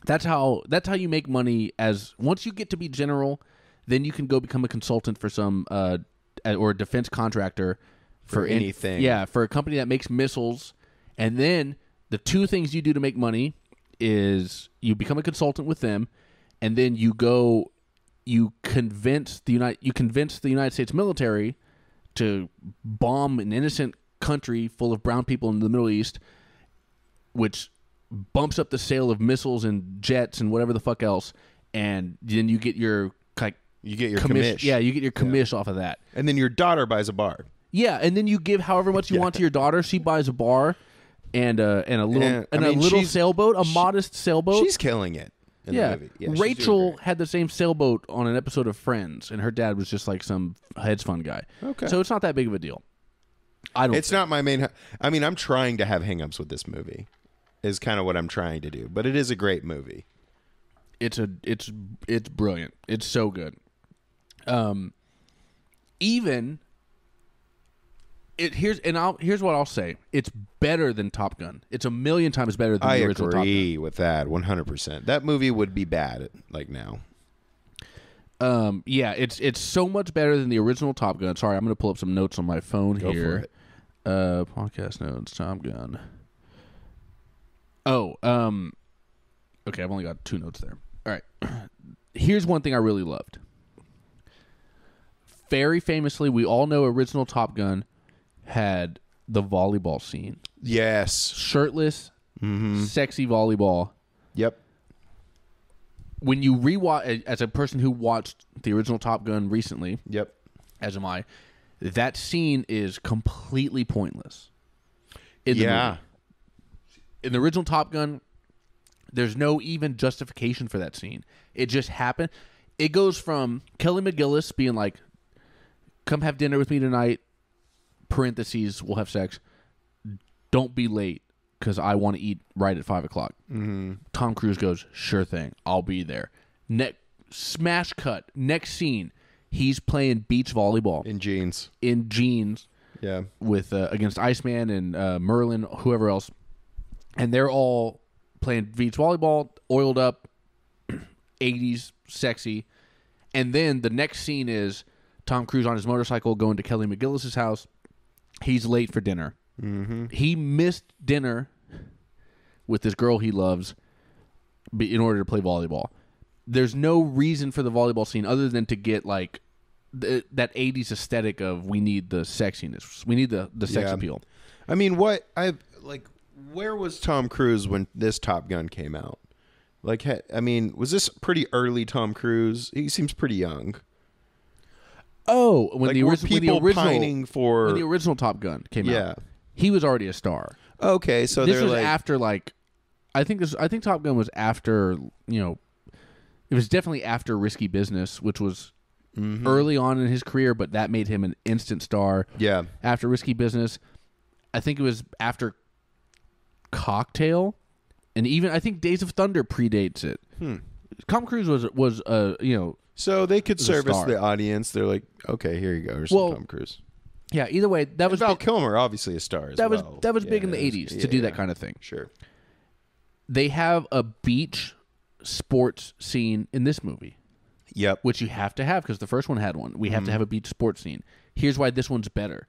That's how you make money. As once you get to be general, then you can go become a consultant for some or a defense contractor for anything. For a company that makes missiles. And then the two things you do to make money is you become a consultant with them, and then you convince the United States military to bomb an innocent country full of brown people in the Middle East, which bumps up the sale of missiles and jets and whatever the fuck else, and then you get your commish. Yeah, you get your commish off of that. And then your daughter buys a bar. Yeah, and then you give however much you want to your daughter. She buys a bar and a little sailboat, a modest sailboat. She's killing it. In the movie. Yeah, Rachel had the same sailboat on an episode of Friends, and her dad was just like some hedge fund guy. Okay, so it's not that big of a deal. It's not my main. I mean, I'm trying to have hangups with this movie. Is kind of what I'm trying to do, but it is a great movie. It's brilliant. It's so good. Even Here's what I'll say. It's better than Top Gun. It's a million times better than the original Top Gun. I agree with that 100%. That movie would be bad like now. Yeah, it's so much better than the original Top Gun. Sorry, I'm going to pull up some notes on my phone Go here. for it. Podcast notes, Top Gun. Oh, okay, I've only got 2 notes there. All right. Here's one thing I really loved. Very famously, we all know original Top Gun had the volleyball scene. Yes. Shirtless, sexy volleyball. Yep. When you rewatch, as a person who watched the original Top Gun recently, Yep. as am I, that scene is completely pointless. In the movie. In the original Top Gun, there's no even justification for that scene. It just happened. It goes from Kelly McGillis being like, come have dinner with me tonight, parentheses, we'll have sex. Don't be late, because I want to eat right at 5 o'clock. Mm-hmm. Tom Cruise goes, sure thing, I'll be there. Smash cut. Next scene, he's playing beach volleyball. In jeans. Yeah. With against Iceman and Merlin, whoever else. And they're all playing beach volleyball, oiled up, 80s, sexy. And then the next scene is Tom Cruise on his motorcycle going to Kelly McGillis' house. He's late for dinner. Mm-hmm. He missed dinner with this girl he loves in order to play volleyball. There's no reason for the volleyball scene other than to get like that 80s aesthetic of we need the sexiness. We need the sex appeal. I mean, where was Tom Cruise when this Top Gun came out? Like, I mean, was this pretty early Tom Cruise? He seems pretty young. Oh, when the original Top Gun came out, he was already a star. Okay, so this was after I think Top Gun was after, it was definitely after Risky Business, which was early on in his career, but that made him an instant star. Yeah. After Risky Business, I think it was after Cocktail, and even I think Days of Thunder predates it. Tom Cruise was so they could service the audience. They're like, okay, here you go. Here's some Tom Cruise. Yeah. Either way, that was Val Kilmer, obviously a star. That was big in the 80s to do that kind of thing. Sure. They have a beach sports scene in this movie. Yep. Which you have to have because the first one had one. We have to have a beach sports scene. Here's why this one's better.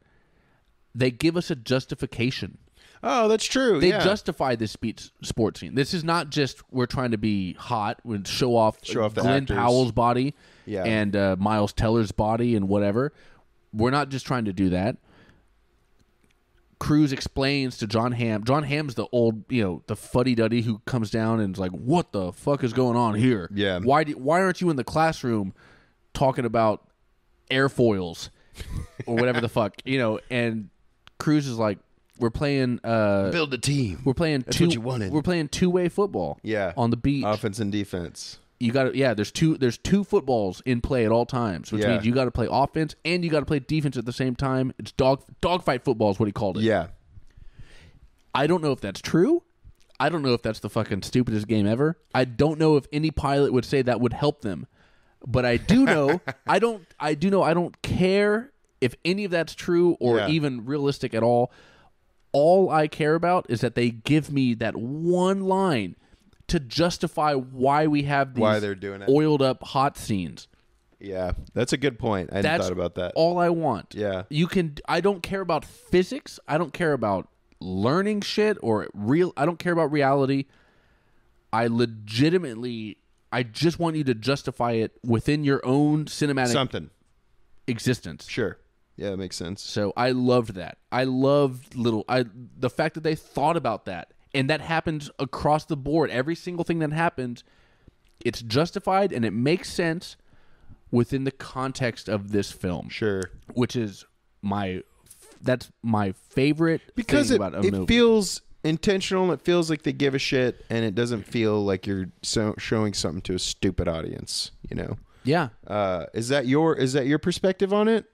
They give us a justification. Oh, that's true. They justify this beach sports scene. This is not just we're trying to be hot and show off Glenn Powell's body and Miles Teller's body and whatever. We're not just trying to do that. Cruise explains to John Hamm. John Hamm's the old, the fuddy-duddy who comes down and is like, what the fuck is going on here? Yeah. Why aren't you in the classroom talking about airfoils or whatever the fuck? And Cruise is like, we're playing build a team. We're playing That's what you wanted. We're playing two-way football. Yeah. On the beach. Offense and defense. You got to there's two footballs in play at all times, which means you got to play offense and you got to play defense at the same time. It's dogfight football is what he called it. Yeah. I don't know if that's true. I don't know if that's the fucking stupidest game ever. I don't know if any pilot would say that would help them. But I do know I don't care if any of that's true or even realistic at all. All I care about is that they give me that one line to justify why we have these they're doing it. Oiled up hot scenes. Yeah, that's a good point. I hadn't thought about that. All I want. Yeah. I don't care about physics. I don't care about learning shit I don't care about reality. I just want you to justify it within your own cinematic existence. Sure. Yeah, it makes sense. So I loved that. I loved the fact that they thought about that. And that happens across the board. Every single thing that happens, it's justified and it makes sense within the context of this film. Sure. Which is that's my favorite because thing about a movie. It feels intentional. It feels like they give a shit, and it doesn't feel like you're showing something to a stupid audience. Yeah. Is that your perspective on it?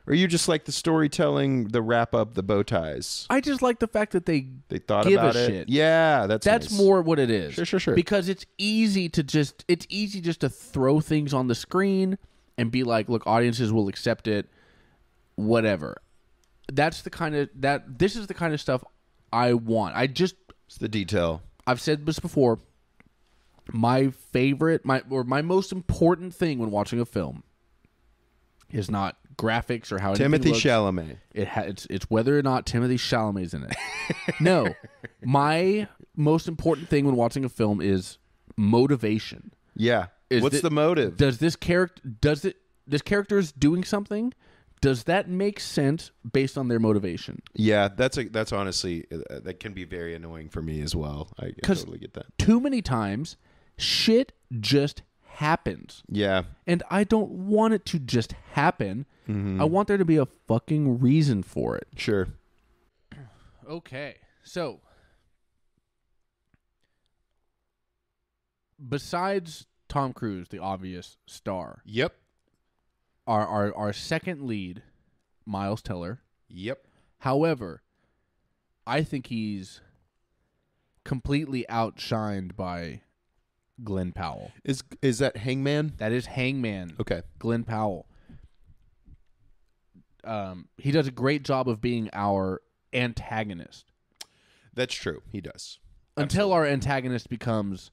Or you just like the storytelling, the wrap up, the bow ties? I just like the fact that they thought give about a it. Shit. Yeah, that's nice. More what it is. Sure. Because it's easy just to throw things on the screen and be like, look, audiences will accept it, whatever. This is the kind of stuff I want. It's the detail. I've said this before. My most important thing when watching a film is not graphics or how Timothy looks. Chalamet. It's whether or not Timothy Chalamet's in it. No, my most important thing when watching a film is motivation. Yeah. What's the motive? Does this character is doing something? Does that make sense based on their motivation? Yeah, that's honestly that can be very annoying for me as well. I totally get that. Too many times, shit just happens. Yeah. And I don't want it to just happen. Mm-hmm. I want there to be a fucking reason for it. Sure. Okay. So, besides Tom Cruise, the obvious star, Yep. our second lead, Miles Teller. Yep. However, I think he's completely outshined by Glenn Powell. Is that Hangman? That is Hangman. Okay. Glenn Powell. He does a great job of being our antagonist. That's true. He does. Until our antagonist becomes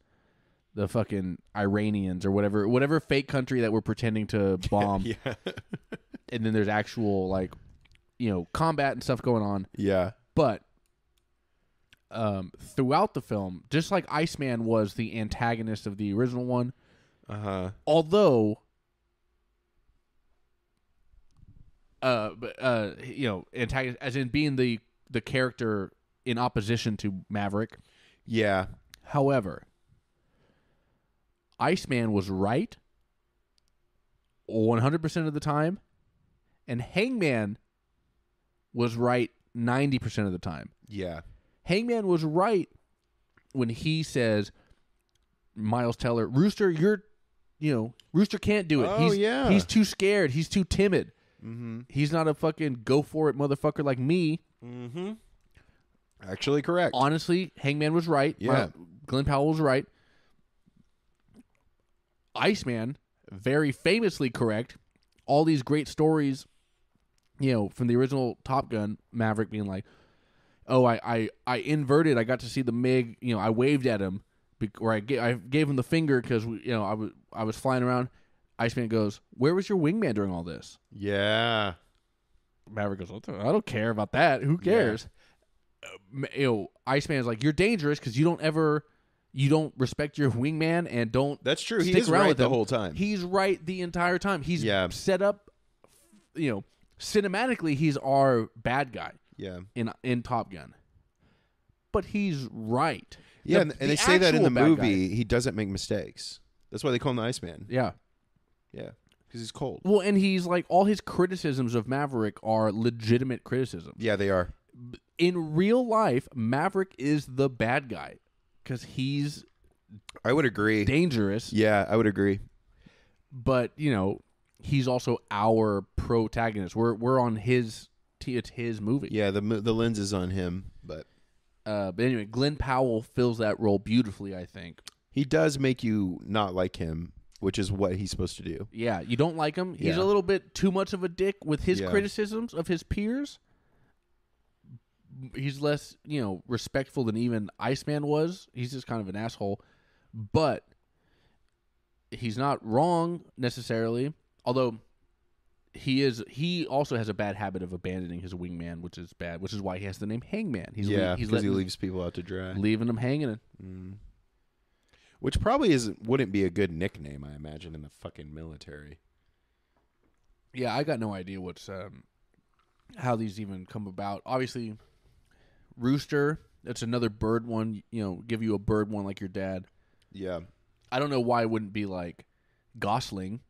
the fucking Iranians or whatever fake country that we're pretending to bomb. Yeah. And then there's actual combat and stuff going on. Yeah. But throughout the film, just like Iceman was the antagonist of the original one, although antagonist as in being the character in opposition to Maverick. Yeah. However, Iceman was right 100% of the time, and Hangman was right 90% of the time. Yeah. Hangman was right when he says, Miles Teller, Rooster, Rooster can't do it. Oh, yeah. He's too scared. He's too timid. Mm-hmm. He's not a fucking go for it motherfucker like me. Mm-hmm. Actually correct. Honestly, Hangman was right. Yeah. Glenn Powell was right. Iceman, very famously correct. All these great stories, from the original Top Gun, Maverick being like, oh, I inverted. I got to see the MiG. I waved at him, or I gave him the finger because I was flying around. Iceman goes, where was your wingman during all this? Yeah. Maverick goes, I don't care about that. Who cares? Yeah. Iceman's like, you're dangerous because you don't respect your wingman and don't. That's true. Stick He is around right with the him. whole time. He's right the entire time. He's set up. Cinematically, he's our bad guy. Yeah. In Top Gun, but he's right. Yeah, and they say that in the actual bad movie. guy. He doesn't make mistakes. That's why they call him the Iceman. Yeah. Yeah. Because he's cold. Well, and he's like, all his criticisms of Maverick are legitimate criticisms. Yeah, they are. In real life, Maverick is the bad guy because he's. I would agree. Dangerous. Yeah, I would agree. But he's also our protagonist. We're on his. It's his movie. Yeah, the lens is on him, but anyway, Glenn Powell fills that role beautifully. I think he does make you not like him, which is what he's supposed to do. Yeah, you don't like him. He's Yeah. a little bit too much of a dick with his Yeah. criticisms of his peers. He's less, respectful than even Iceman was. He's just kind of an asshole, but he's not wrong necessarily. Although he also has a bad habit of abandoning his wingman, which is bad. Which is why he has the name Hangman. He's because he leaves people out to dry, leaving them hanging. Which probably wouldn't be a good nickname, I imagine, in the fucking military. Yeah, I got no idea what's how these even come about. Obviously, Rooster. That's another bird one. Give you a bird one like your dad. Yeah. I don't know why it wouldn't be like Gosling,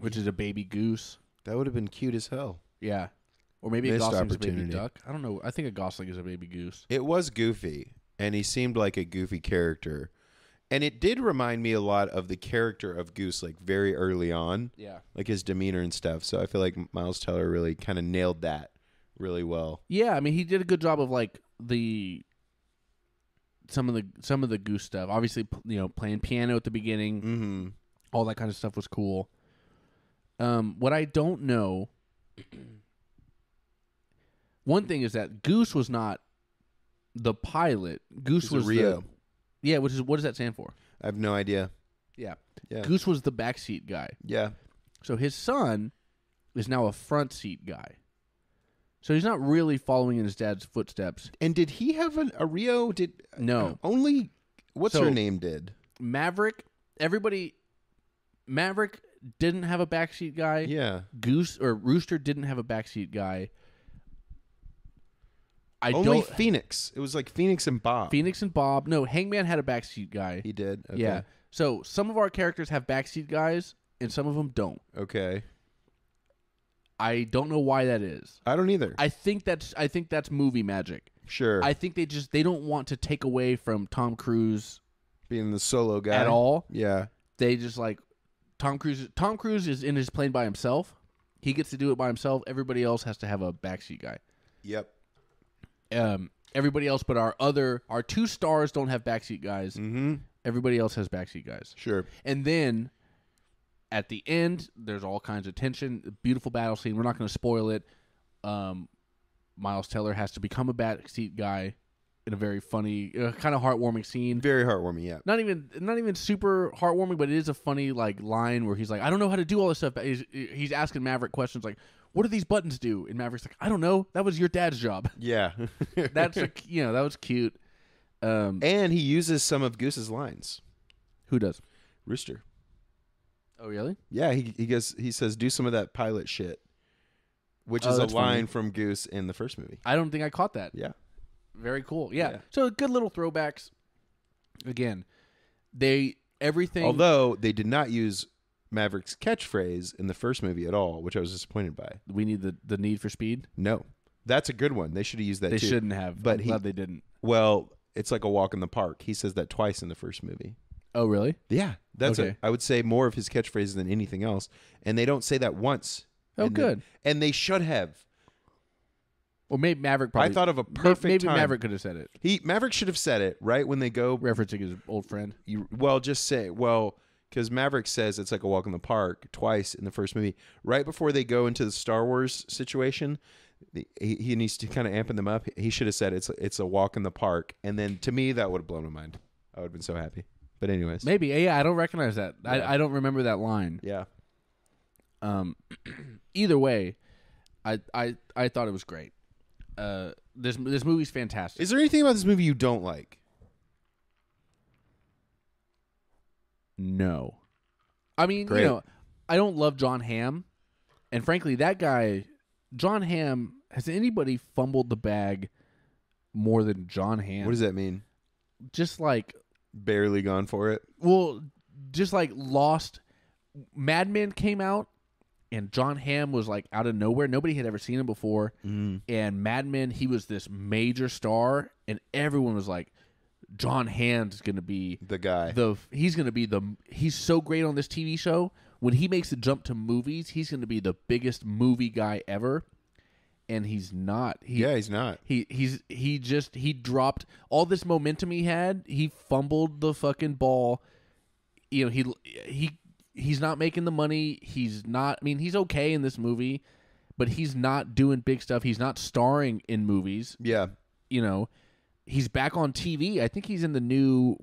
which is a baby goose. That would have been cute as hell. Yeah. Or maybe Missed a Gosling's a baby opportunity. duck. I don't know. I think a Gosling is a baby goose. It was goofy, and he seemed like a goofy character. And it did remind me a lot of the character of Goose, like very early on. Yeah. Like his demeanor and stuff. So I feel like Miles Teller really kind of nailed that really well. Yeah, I mean, he did a good job of like some of the goose stuff. Obviously, playing piano at the beginning. Mm-hmm. All that kind of stuff was cool. What I don't know one thing is that Goose was not the pilot. Goose was Rio. What does that stand for? I have no idea. Yeah. Yeah. Goose was the backseat guy. Yeah. So his son is now a front seat guy. So he's not really following in his dad's footsteps. And did he have a Rio? No. Only what's her name did? Maverick. Maverick didn't have a backseat guy. Yeah. Goose or Rooster didn't have a backseat guy. Only Phoenix. It was like Phoenix and Bob. Phoenix and Bob. No, Hangman had a backseat guy. He did. Okay. Yeah. So some of our characters have backseat guys, and some of them don't. Okay. I don't know why that is. I don't either. I think that's movie magic. Sure. I think they don't want to take away from Tom Cruise being the solo guy at all. Yeah. They just like Tom Cruise. Tom Cruise is in his plane by himself. He gets to do it by himself. Everybody else has to have a backseat guy. Yep. Everybody else, but our 2 stars don't have backseat guys. Mm-hmm. Everybody else has backseat guys. Sure. And then at the end, there's all kinds of tension. Beautiful battle scene. We're not going to spoil it. Miles Teller has to become a backseat guy in a very funny, kind of heartwarming scene. Very heartwarming. Yeah. Not even super heartwarming, but it is a funny like line where he's like, "I don't know how to do all this stuff." He's asking Maverick questions like, "What do these buttons do?" And Maverick's like, "I don't know. That was your dad's job." Yeah. That was cute. And he uses some of Goose's lines. Who does? Rooster. Oh, really? Yeah, he says, "Do some of that pilot shit," which is a line funny. From Goose in the first movie. I don't think I caught that. Yeah. Very cool. Yeah. So good little throwbacks. Again, everything. Although they did not use Maverick's catchphrase in the first movie at all, which I was disappointed by. We need the need for speed. No, that's a good one. They should have used that. They too. shouldn't have. But I'm glad they didn't. Well, it's like a walk in the park. He says that twice in the first movie. Oh, really? Yeah, that's Okay. I would say more of his catchphrases than anything else, and they don't say that once. Oh, good. And they should have. Or maybe Maverick probably. I thought of a perfect maybe time. Maverick could have said it. Maverick should have said it right when they go. Referencing his old friend. Just say, because Maverick says it's like a walk in the park twice in the first movie. Right before they go into the Star Wars situation, he needs to kind of amping them up. He should have said it's a walk in the park. And then to me, that would have blown my mind. I would have been so happy. But anyways. Maybe. Yeah, I don't recognize that. Yeah. I don't remember that line. Yeah. Either way, I thought it was great. This movie's fantastic. Is there anything about this movie you don't like? No. I mean, Great. I don't love John Hamm. And frankly, that guy, John Hamm, has anybody fumbled the bag more than John Hamm? What does that mean? Just like... Barely gone for it? Well, just like lost... Mad Men came out, and John Hamm was like out of nowhere. Nobody had ever seen him before. Mm. And Mad Men, he was this major star, and everyone was like, John Hamm's going to be... The guy. He's going to be he's so great on this TV show. When he makes the jump to movies, he's going to be the biggest movie guy ever. And he's not. He's not. He dropped all this momentum he had. He fumbled the fucking ball. He's not making the money. He's not. I mean, he's okay in this movie, but he's not doing big stuff. He's not starring in movies. Yeah. He's back on TV. I think he's in the new.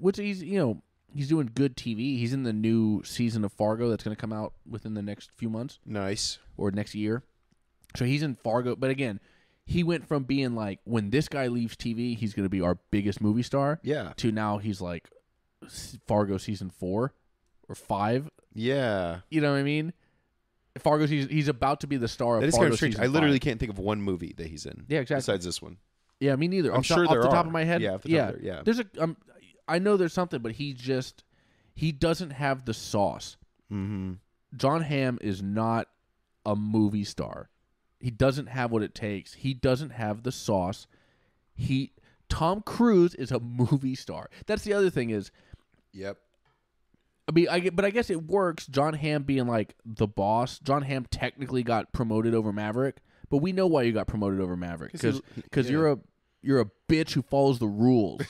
He's doing good TV. He's in the new season of Fargo that's going to come out within the next few months. Nice. Or next year. So he's in Fargo. But again, he went from being like, when this guy leaves TV, he's going to be our biggest movie star. Yeah. To now he's like Fargo season 4 or 5. Yeah. You know what I mean? Fargo, he's about to be the star of That is Fargo kind of strange. season I literally 5. can't think of one movie that he's in. Yeah, exactly. Besides this one. Yeah, me neither. I'm sure there off the top are. of my head. Yeah, off the top of there, There's I know there's something, but he doesn't have the sauce. Mm-hmm. John Hamm is not a movie star. He doesn't have what it takes. He doesn't have the sauce. Tom Cruise is a movie star. That's the other thing is. Yep. I mean, I guess it works. John Hamm being like the boss. John Hamm technically got promoted over Maverick, but we know why you got promoted over Maverick because you're a bitch who follows the rules.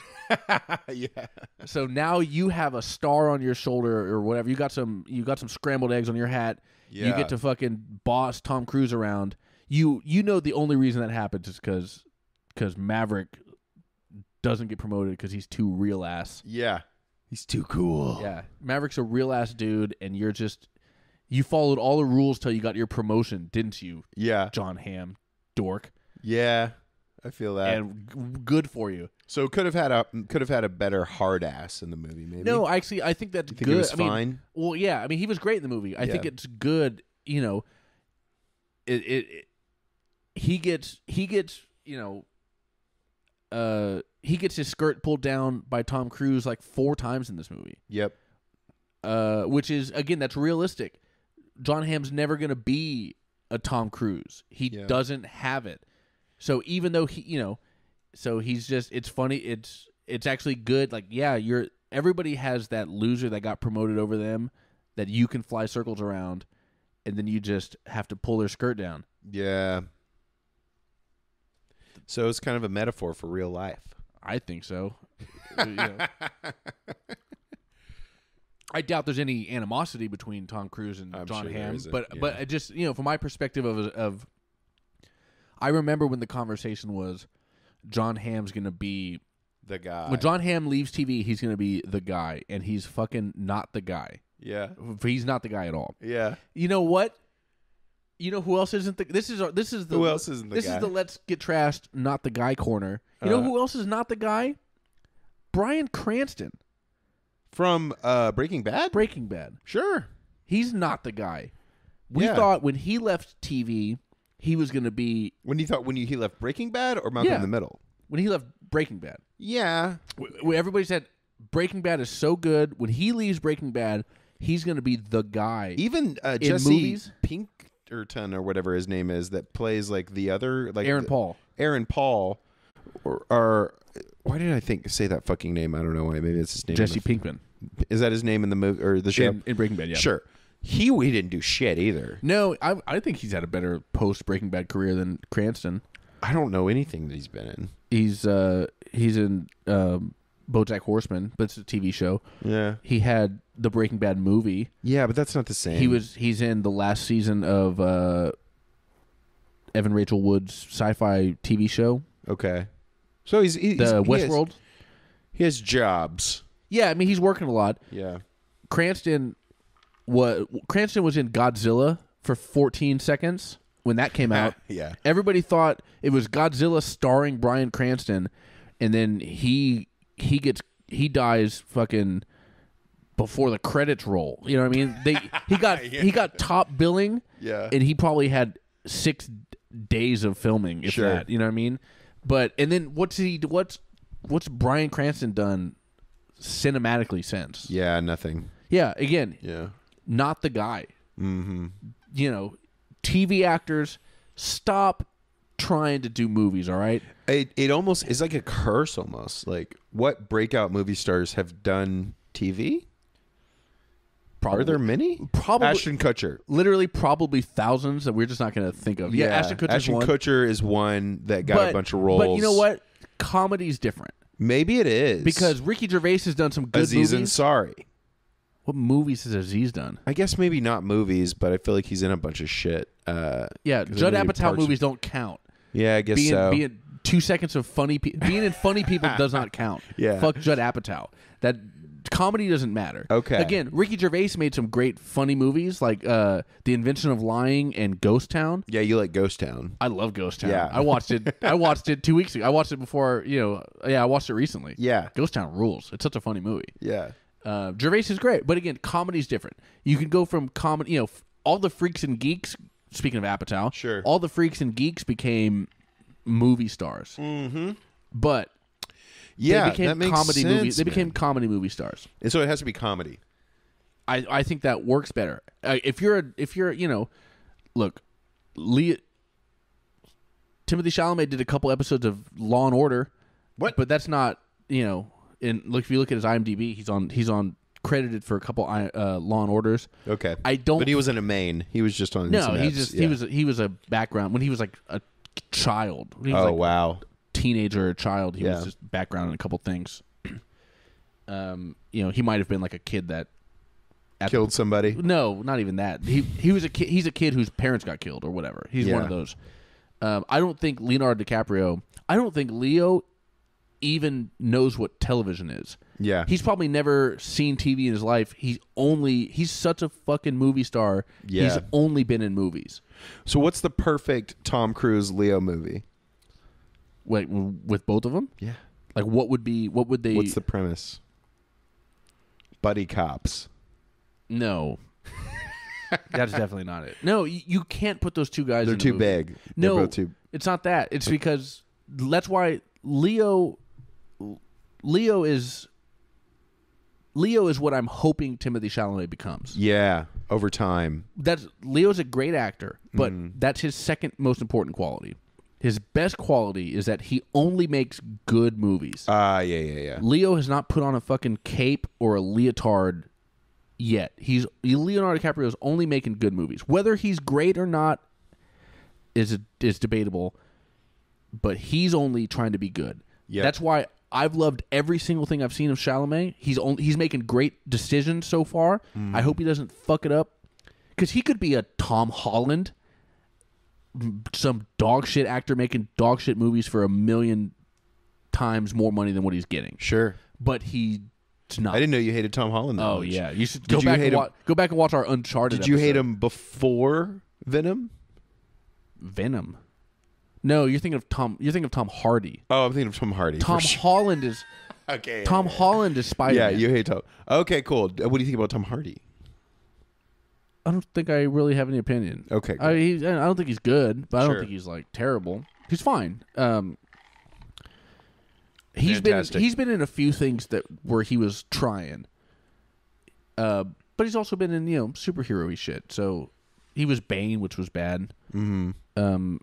Yeah. So now you have a star on your shoulder or whatever. You got some scrambled eggs on your hat. Yeah. You get to fucking boss Tom Cruise around. you know the only reason that happens is because Maverick doesn't get promoted because he's too real ass. Yeah. He's too cool. Yeah, Maverick's a real ass dude, and you followed all the rules till you got your promotion, didn't you? Yeah. John Hamm, dork. Yeah. I feel that. And good for you. So could have had a better hard ass in the movie, maybe. No, actually, I think that's you think good. It was I mean, fine. Well, yeah. I mean, he was great in the movie. I think it's good. You know, he gets he gets his skirt pulled down by Tom Cruise like 4 times in this movie. Yep. Which is, again, that's realistic. John Hamm's never going to be a Tom Cruise. He doesn't have it. So even though so he's just, it's funny. It's actually good. Like, yeah, everybody has that loser that got promoted over them that you can fly circles around, and then you just have to pull their skirt down. Yeah. So it's kind of a metaphor for real life. I think so. I doubt there's any animosity between Tom Cruise and John Hamm, but I just, from my perspective of I remember when the conversation was John Hamm's going to be the guy. When John Hamm leaves TV, he's going to be the guy, and he's fucking not the guy. Yeah. He's not the guy at all. Yeah. You know what? You know who else isn't the this is the who else isn't the guy? This is the let's get trashed, not the guy corner. You know who else is not the guy? Bryan Cranston from Breaking Bad. Breaking Bad. Sure. He's not the guy. We thought when he left TV, he was going to be. When he left Breaking Bad or Malcolm in the Middle? When he left Breaking Bad. Yeah. Everybody said Breaking Bad is so good. When he leaves Breaking Bad, he's going to be the guy. Even Jesse movies? Pinkerton or whatever his name is that plays like the other like Aaron Paul. Or why did I say that fucking name? I don't know why. Maybe it's his name. Jesse Pinkman. Is that his name in the movie or the show? In Breaking Bad, yeah. Sure. He didn't do shit either. No, I think he's had a better post Breaking Bad career than Cranston. I don't know anything that he's been in. He's in BoJack Horseman, but it's a TV show. Yeah. He had the Breaking Bad movie. Yeah, but that's not the same. He's in the last season of Evan Rachel Wood's sci-fi TV show. Okay. So he's Westworld. He has jobs. Yeah, I mean he's working a lot. Yeah. Cranston was in Godzilla for 14 seconds when that came out. Yeah. Everybody thought it was Godzilla starring Bryan Cranston, and then he dies fucking before the credits roll. You know what I mean? He got top billing. Yeah. And he probably had 6 days of filming, if sure. that. You know what I mean? And then what's Bryan Cranston done cinematically since? Yeah, nothing. Yeah, again. Yeah. Not the guy. Mm-hmm. TV actors, stop trying to do movies, all right? It almost is like a curse almost. Like, what breakout movie stars have done TV? Probably. Are there many? Probably. Ashton Kutcher. Literally probably thousands that we're just not going to think of. Yeah, Ashton Kutcher is one that got a bunch of roles. But you know what? Comedy's different. Maybe it is. Because Ricky Gervais has done some good Aziz movies. Ansari. What movies has Aziz done? I guess maybe not movies, but I feel like he's in a bunch of shit. Yeah, Judd Apatow movies don't count. Yeah, I guess so. Being 2 seconds of funny being in funny people does not count. Yeah. Fuck Judd Apatow. That comedy doesn't matter. Okay. Again, Ricky Gervais made some great funny movies like The Invention of Lying and Ghost Town. Yeah, you like Ghost Town. I love Ghost Town. Yeah. I watched it 2 weeks ago. I watched it before, I watched it recently. Yeah. Ghost Town rules. It's such a funny movie. Yeah. Gervais is great, but again, comedy's different. You can go from comedy, all the freaks and geeks, speaking of Apatow, sure. All the freaks and geeks became movie stars. Mm-hmm. But yeah, they became that makes comedy sense, movie. They became man. comedy movie stars. And so it has to be comedy. I think that works better. If you're look, Timothy Chalamet did a couple episodes of Law and Order. What? But that's not if you look at his IMDb, he's on credited for a couple Law and Orders. Okay. But he wasn't a main. He was just on. No, he was a background when he was like a child. When he was wow. Teenager or child, he was just background in a couple things. He might have been like a kid that killed somebody. No, not even that. He was a kid. He's a kid whose parents got killed or whatever. He's one of those. I don't think Leonardo DiCaprio. I don't think Leo even knows what television is. Yeah. He's probably never seen TV in his life. He's such a fucking movie star. Yeah. He's only been in movies. So what's the perfect Tom Cruise Leo movie? Wait, with both of them? Yeah. Like what would they? What's the premise? Buddy cops. No. That's definitely not it. No, you can't put those two guys They're in too a movie. big. No, They're both too... it's not that. It's because that's why Leo is what I'm hoping Timothée Chalamet becomes. Yeah, over time. Leo's a great actor, but that's his second most important quality. His best quality is that he only makes good movies. Yeah. Leo has not put on a fucking cape or a leotard yet. Leonardo DiCaprio is only making good movies. Whether he's great or not is debatable, but he's only trying to be good. Yep. That's why I've loved every single thing I've seen of Chalamet. He's making great decisions so far. I hope he doesn't fuck it up, because he could be a Tom Holland, some dog shit actor making dog shit movies for 1 million times more money than what he's getting. Sure. But he's not. I didn't know you hated Tom Holland that much. Oh yeah, you should Did go you back hate and him? go back and watch our Uncharted. Did you hate episode. him before Venom? Venom? No, you're thinking of Tom. You're thinking of Tom Hardy. Oh, I'm thinking of Tom Hardy. Tom Holland is. Okay. Tom Holland is Spider-Man. Yeah, you hate Tom. Okay, cool. What do you think about Tom Hardy? I don't think I really have any opinion. Okay. Cool. I don't think he's good, but I don't Sure. think he's like terrible. He's fine. Fantastic. He's been in a few things where he was trying. But he's also been in superhero-y shit. So he was Bane, which was bad. Mm-hmm.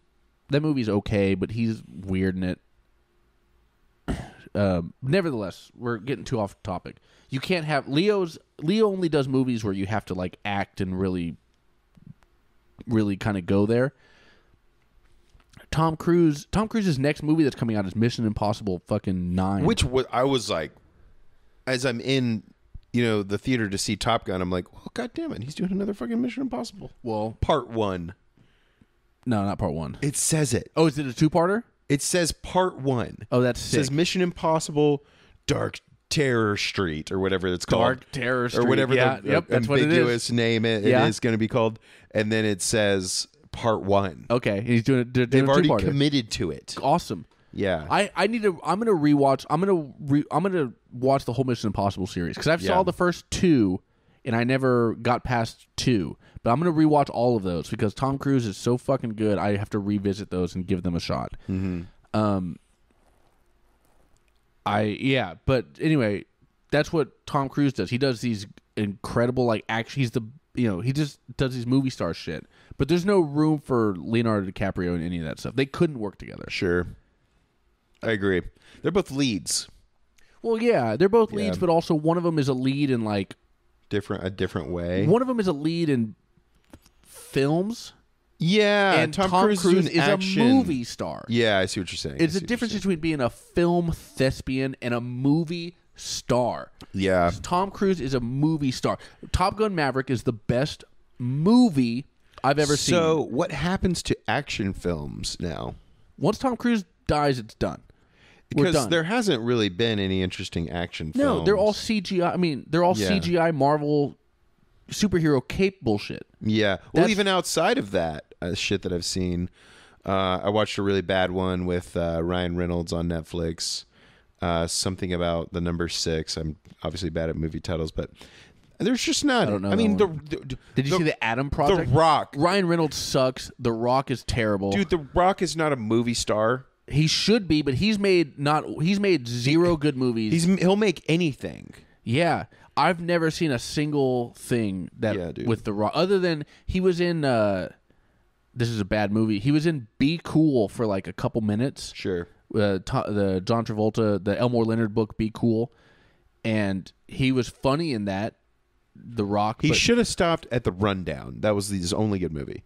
That movie's okay, but he's weird in it. Nevertheless, we're getting too off topic. You can't have Leo only does movies where you have to like act and really kind of go there. Tom Cruise's next movie that's coming out is Mission Impossible fucking 9. Which I was like, as I'm in, the theater to see Top Gun, I'm like, well, God damn it, he's doing another fucking Mission Impossible. Well, Part 1. No, not part 1. It says it. Oh, is it a two-parter? It says Part 1. Oh, that's It sick. says Mission Impossible Dark Terror Street, or whatever it's called. Dark Terror Street. Or whatever yeah, the yep, that's what it ambiguous is. name it is going to be called. And then it says Part 1. Okay, he's doing They've a already two-parter. committed to it. Awesome. Yeah. I'm gonna rewatch. I'm gonna watch the whole Mission Impossible series, because I saw the first 2, and I never got past 2. But I'm gonna rewatch all of those because Tom Cruise is so fucking good. I have to revisit those and give them a shot. Mm-hmm. But anyway, that's what Tom Cruise does. He does these incredible action. He just does these movie star shit. But there's no room for Leonardo DiCaprio in any of that stuff. They couldn't work together. Sure. I agree. They're both leads. Well, yeah, they're both leads, but also one of them is a lead in a different way. One of them is a lead in films. Yeah, And Tom Cruise is action. a movie star. Yeah, I see what you're saying. It's a difference between being a film thespian and a movie star. Yeah. Tom Cruise is a movie star. Top Gun Maverick is the best movie I've ever seen. So, what happens to action films now? Once Tom Cruise dies, it's done. We're Because done. there hasn't really been any interesting action films. No, they're all CGI. I mean, they're all CGI Marvel superhero cape bullshit. Yeah. Well, That's- even outside of that shit that I've seen, I watched a really bad one with Ryan Reynolds on Netflix. Something about the number 6. I'm obviously bad at movie titles, but there's just none. I don't know. I mean, Did you see the Atom Project? The Rock. Ryan Reynolds sucks. The Rock is terrible. Dude, The Rock is not a movie star. He should be, but he's made 0 good movies. He'll make anything. Yeah, I've never seen a single thing dude. with The Rock, other than he was in. This is a bad movie. He was in Be Cool for a couple minutes. Sure. The John Travolta, the Elmore Leonard book, Be Cool, and he was funny in that. The Rock. He but should have stopped at The Rundown. That was his only good movie.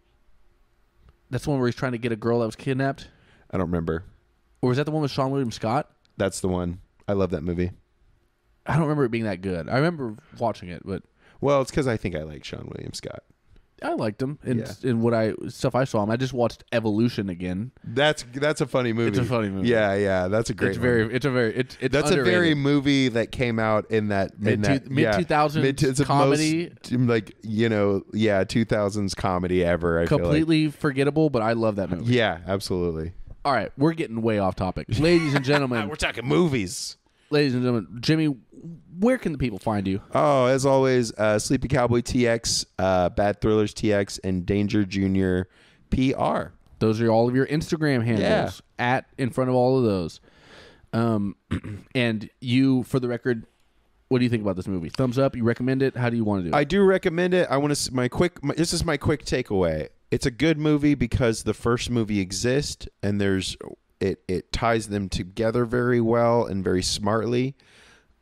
That's the one where he's trying to get a girl that was kidnapped. I don't remember. Or was that the one with Sean William Scott? That's the one. I love that movie. I don't remember it being that good. I remember watching it, but Well, it's because I think I like Sean William Scott. I liked him in what I saw him. I just watched Evolution again. That's a funny movie. It's a funny movie. Yeah, that's a great. It's that's underrated. a very movie that came out in that mid 2000s comedy, most, 2000s comedy ever. Completely forgettable, but I love that movie. Yeah, absolutely. All right, we're getting way off topic, ladies and gentlemen. We're talking movies. Ladies and gentlemen, Jimmy, where can the people find you? Oh, as always, Sleepy Cowboy TX, Bad Thrillers TX, and Danger Junior PR. Those are all of your Instagram handles. Yeah. In front of all of those. And you, for the record, what do you think about this movie? Thumbs up? You recommend it? How do you want to do it? I do recommend it. I want to this is my quick takeaway. It's a good movie because the first movie exists, and it ties them together very well and very smartly.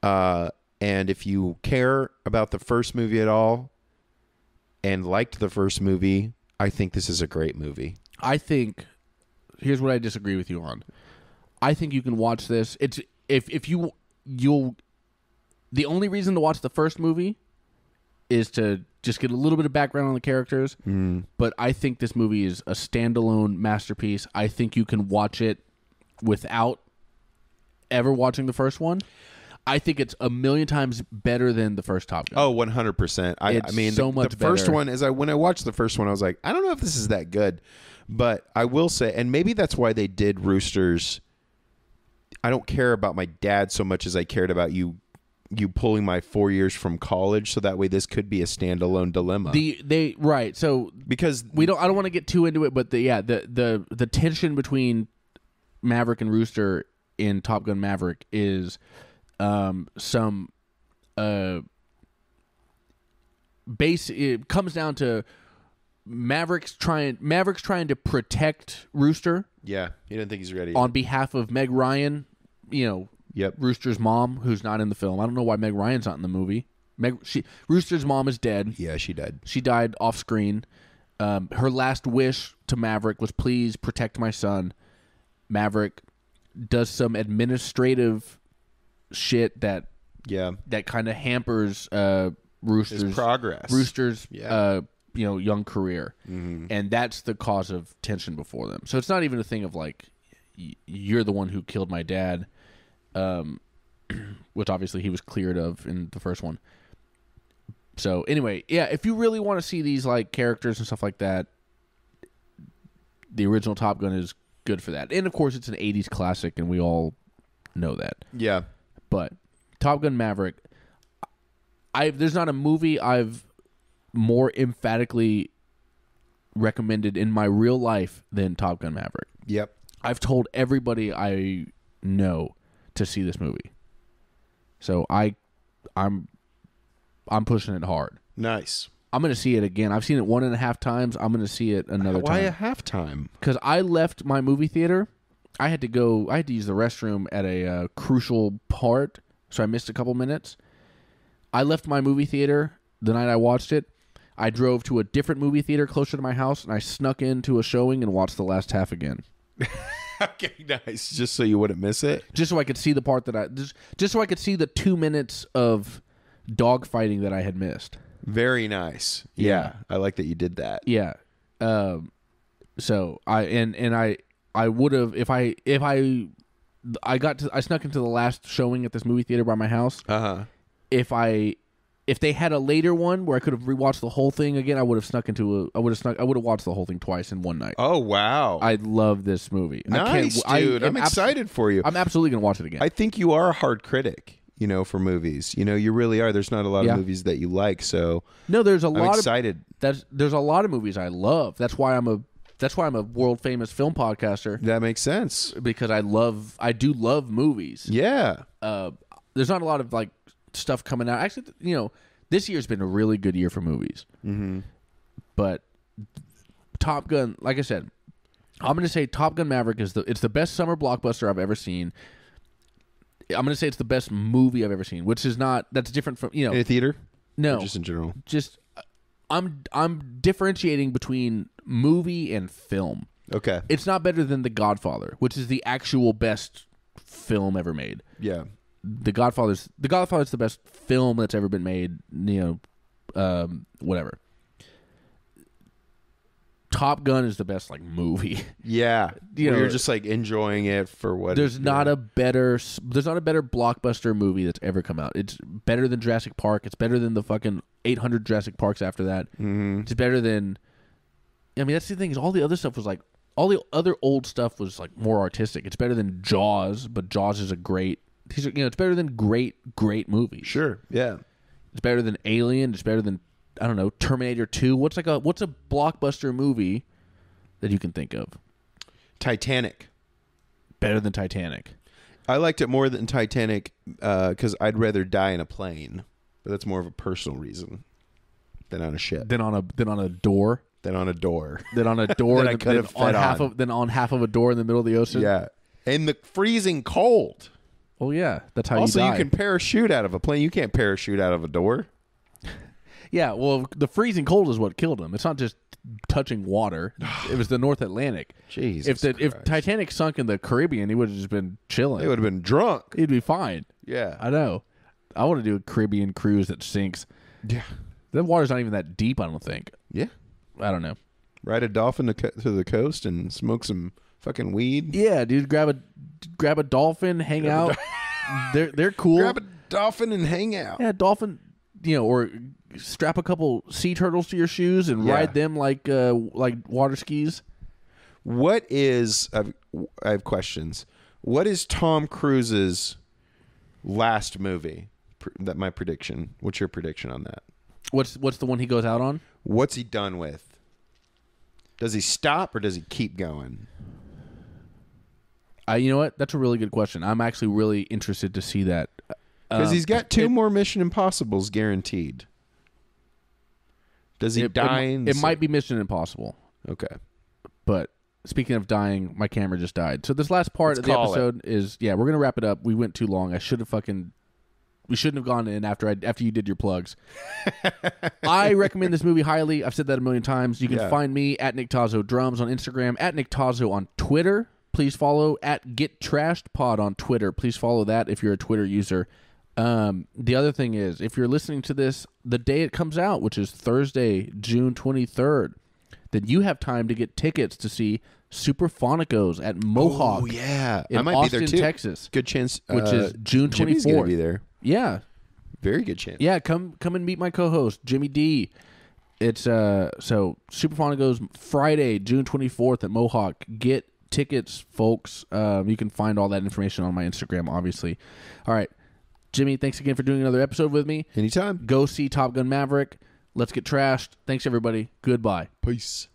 And if you care about the first movie at all and liked the first movie, I think this is a great movie. I think here's what I disagree with you on. I think you can watch this. It's you'll the only reason to watch the first movie is to just get a little bit of background on the characters. But I think this movie is a standalone masterpiece. I think you can watch it without ever watching the first one. I think it's a million times better than the first Top Gun. Oh, 100%. I mean, so much the first better. one is when I watched the first one, I was like, I don't know if this is that good, but I will say, and maybe that's why they did Roosters. I don't care about my dad so much as I cared about you pulling my 4 years from college, so that way this could be a standalone dilemma. Right. So because I don't want to get too into it, but the tension between Maverick and Rooster in Top Gun Maverick is it comes down to Maverick's trying to protect Rooster. Yeah, he didn't think he's ready on behalf of Meg Ryan, Yep. Rooster's mom, who's not in the film. I don't know why Meg Ryan's not in the movie. Rooster's mom is dead. Yeah, she died. She died off screen. Her last wish to Maverick was, please protect my son. Maverick does some administrative shit that kind of hampers Rooster's his progress. Rooster's young career, and that's the cause of tension before them. So it's not even a thing of like you're the one who killed my dad, which obviously he was cleared of in the first one. So anyway, yeah, if you really want to see these like characters and stuff like that, the original Top Gun is good for that. And of course, it's an 80s classic, and we all know that. Yeah. But Top Gun Maverick, there's not a movie I've more emphatically recommended in my real life than Top Gun Maverick. Yep. I've told everybody I know to see this movie. So I'm pushing it hard. Nice. I'm going to see it again. I've seen it 1.5 times. I'm going to see it another time. Why a half time? Because I left my movie theater. I had to use the restroom at a crucial part, so I missed a couple minutes. I left my movie theater the night I watched it. I drove to a different movie theater closer to my house, and I snuck into a showing and watched the last half again. Okay, nice. Just so you wouldn't miss it? Just so I could see the part just so I could see the 2 minutes of dogfighting that I had missed. Very nice. Yeah. I like that you did that. Yeah. So I would have if I snuck into the last showing at this movie theater by my house. Uh-huh. If they had a later one where I could have rewatched the whole thing again, I would have watched the whole thing twice in one night. Oh wow. I love this movie. Nice, dude. I'm excited for you. I'm absolutely going to watch it again. I think you are a hard critic. For movies, you really are. There's not a lot of movies that you like, so no, there's a I'm lot excited. There's a lot of movies I love. That's why I'm a world famous film podcaster. That makes sense because I do love movies. Yeah. There's not a lot of like stuff coming out. Actually, this year's been a really good year for movies. Mm-hmm. But Top Gun, like I said, I'm going to say Top Gun Maverick it's the best summer blockbuster I've ever seen. I'm going to say it's the best movie I've ever seen, which is that's different from, in a theater? No. Or just in general? Just, I'm differentiating between movie and film. Okay. It's not better than The Godfather, which is the actual best film ever made. Yeah. The Godfather's the best film that's ever been made, whatever. Top Gun is the best like movie. Yeah, you're just like enjoying it for what. There's not a better blockbuster movie that's ever come out. It's better than Jurassic Park. It's better than the fucking 800 Jurassic Parks after that. Mm-hmm. It's better than. I mean, that's the thing is all the other stuff was like all the other old stuff was like more artistic. It's better than Jaws, but Jaws is a great. It's better than great movies. Sure. Yeah. It's better than Alien. It's better than I don't know Terminator 2. What's a blockbuster movie that you can think of? Titanic. Better than Titanic. I liked it more than Titanic because I'd rather die in a plane, but that's more of a personal reason than on a ship. Than on a door. Than on a door. Than on a door. That I could have fed on. Than on half of a door in the middle of the ocean. Yeah, in the freezing cold. Oh yeah, that's how also, you die. Also, you can parachute out of a plane. You can't parachute out of a door. Yeah, well, the freezing cold is what killed him. It's not just touching water. It was the North Atlantic. Jesus If Titanic sunk in the Caribbean, he would have just been chilling. He would have been drunk. He'd be fine. Yeah. I know. I want to do a Caribbean cruise that sinks. Yeah. The water's not even that deep, I don't think. Yeah. I don't know. Ride a dolphin to the coast and smoke some fucking weed. Yeah, dude. Grab a dolphin, hang out. They're cool. Grab a dolphin and hang out. Yeah, dolphin. Or strap a couple sea turtles to your shoes and ride them like water skis. What is? I have questions. What is Tom Cruise's last movie? That my prediction. What's your prediction on that? What's the one he goes out on? What's he done with? Does he stop or does he keep going? You know what? That's a really good question. I'm actually really interested to see that. Because he's got two more Mission Impossibles guaranteed. Does he die? It might be Mission Impossible. Okay. But speaking of dying, my camera just died. So this last part of the episode is, we're going to wrap it up. We went too long. We shouldn't have gone in after you did your plugs. I recommend this movie highly. I've said that a million times. You can find me at Nick Tazzo Drums on Instagram, at Nick Tazzo on Twitter. Please follow at Get Trashed Pod on Twitter. Please follow that if you're a Twitter user. The other thing is, if you're listening to this the day it comes out, which is Thursday, June 23rd, then you have time to get tickets to see Superphonicos at Mohawk. Oh, yeah. In I might Austin, be there too. Texas. Good chance. Which is June 24th. Jimmy's gonna be there. Yeah. Very good chance. Yeah, come and meet my co-host, Jimmy D. It's so Superphonicos Friday, June 24th at Mohawk. Get tickets, folks. You can find all that information on my Instagram, obviously. All right. Jimmy, thanks again for doing another episode with me. Anytime. Go see Top Gun Maverick. Let's get trashed. Thanks, everybody. Goodbye. Peace.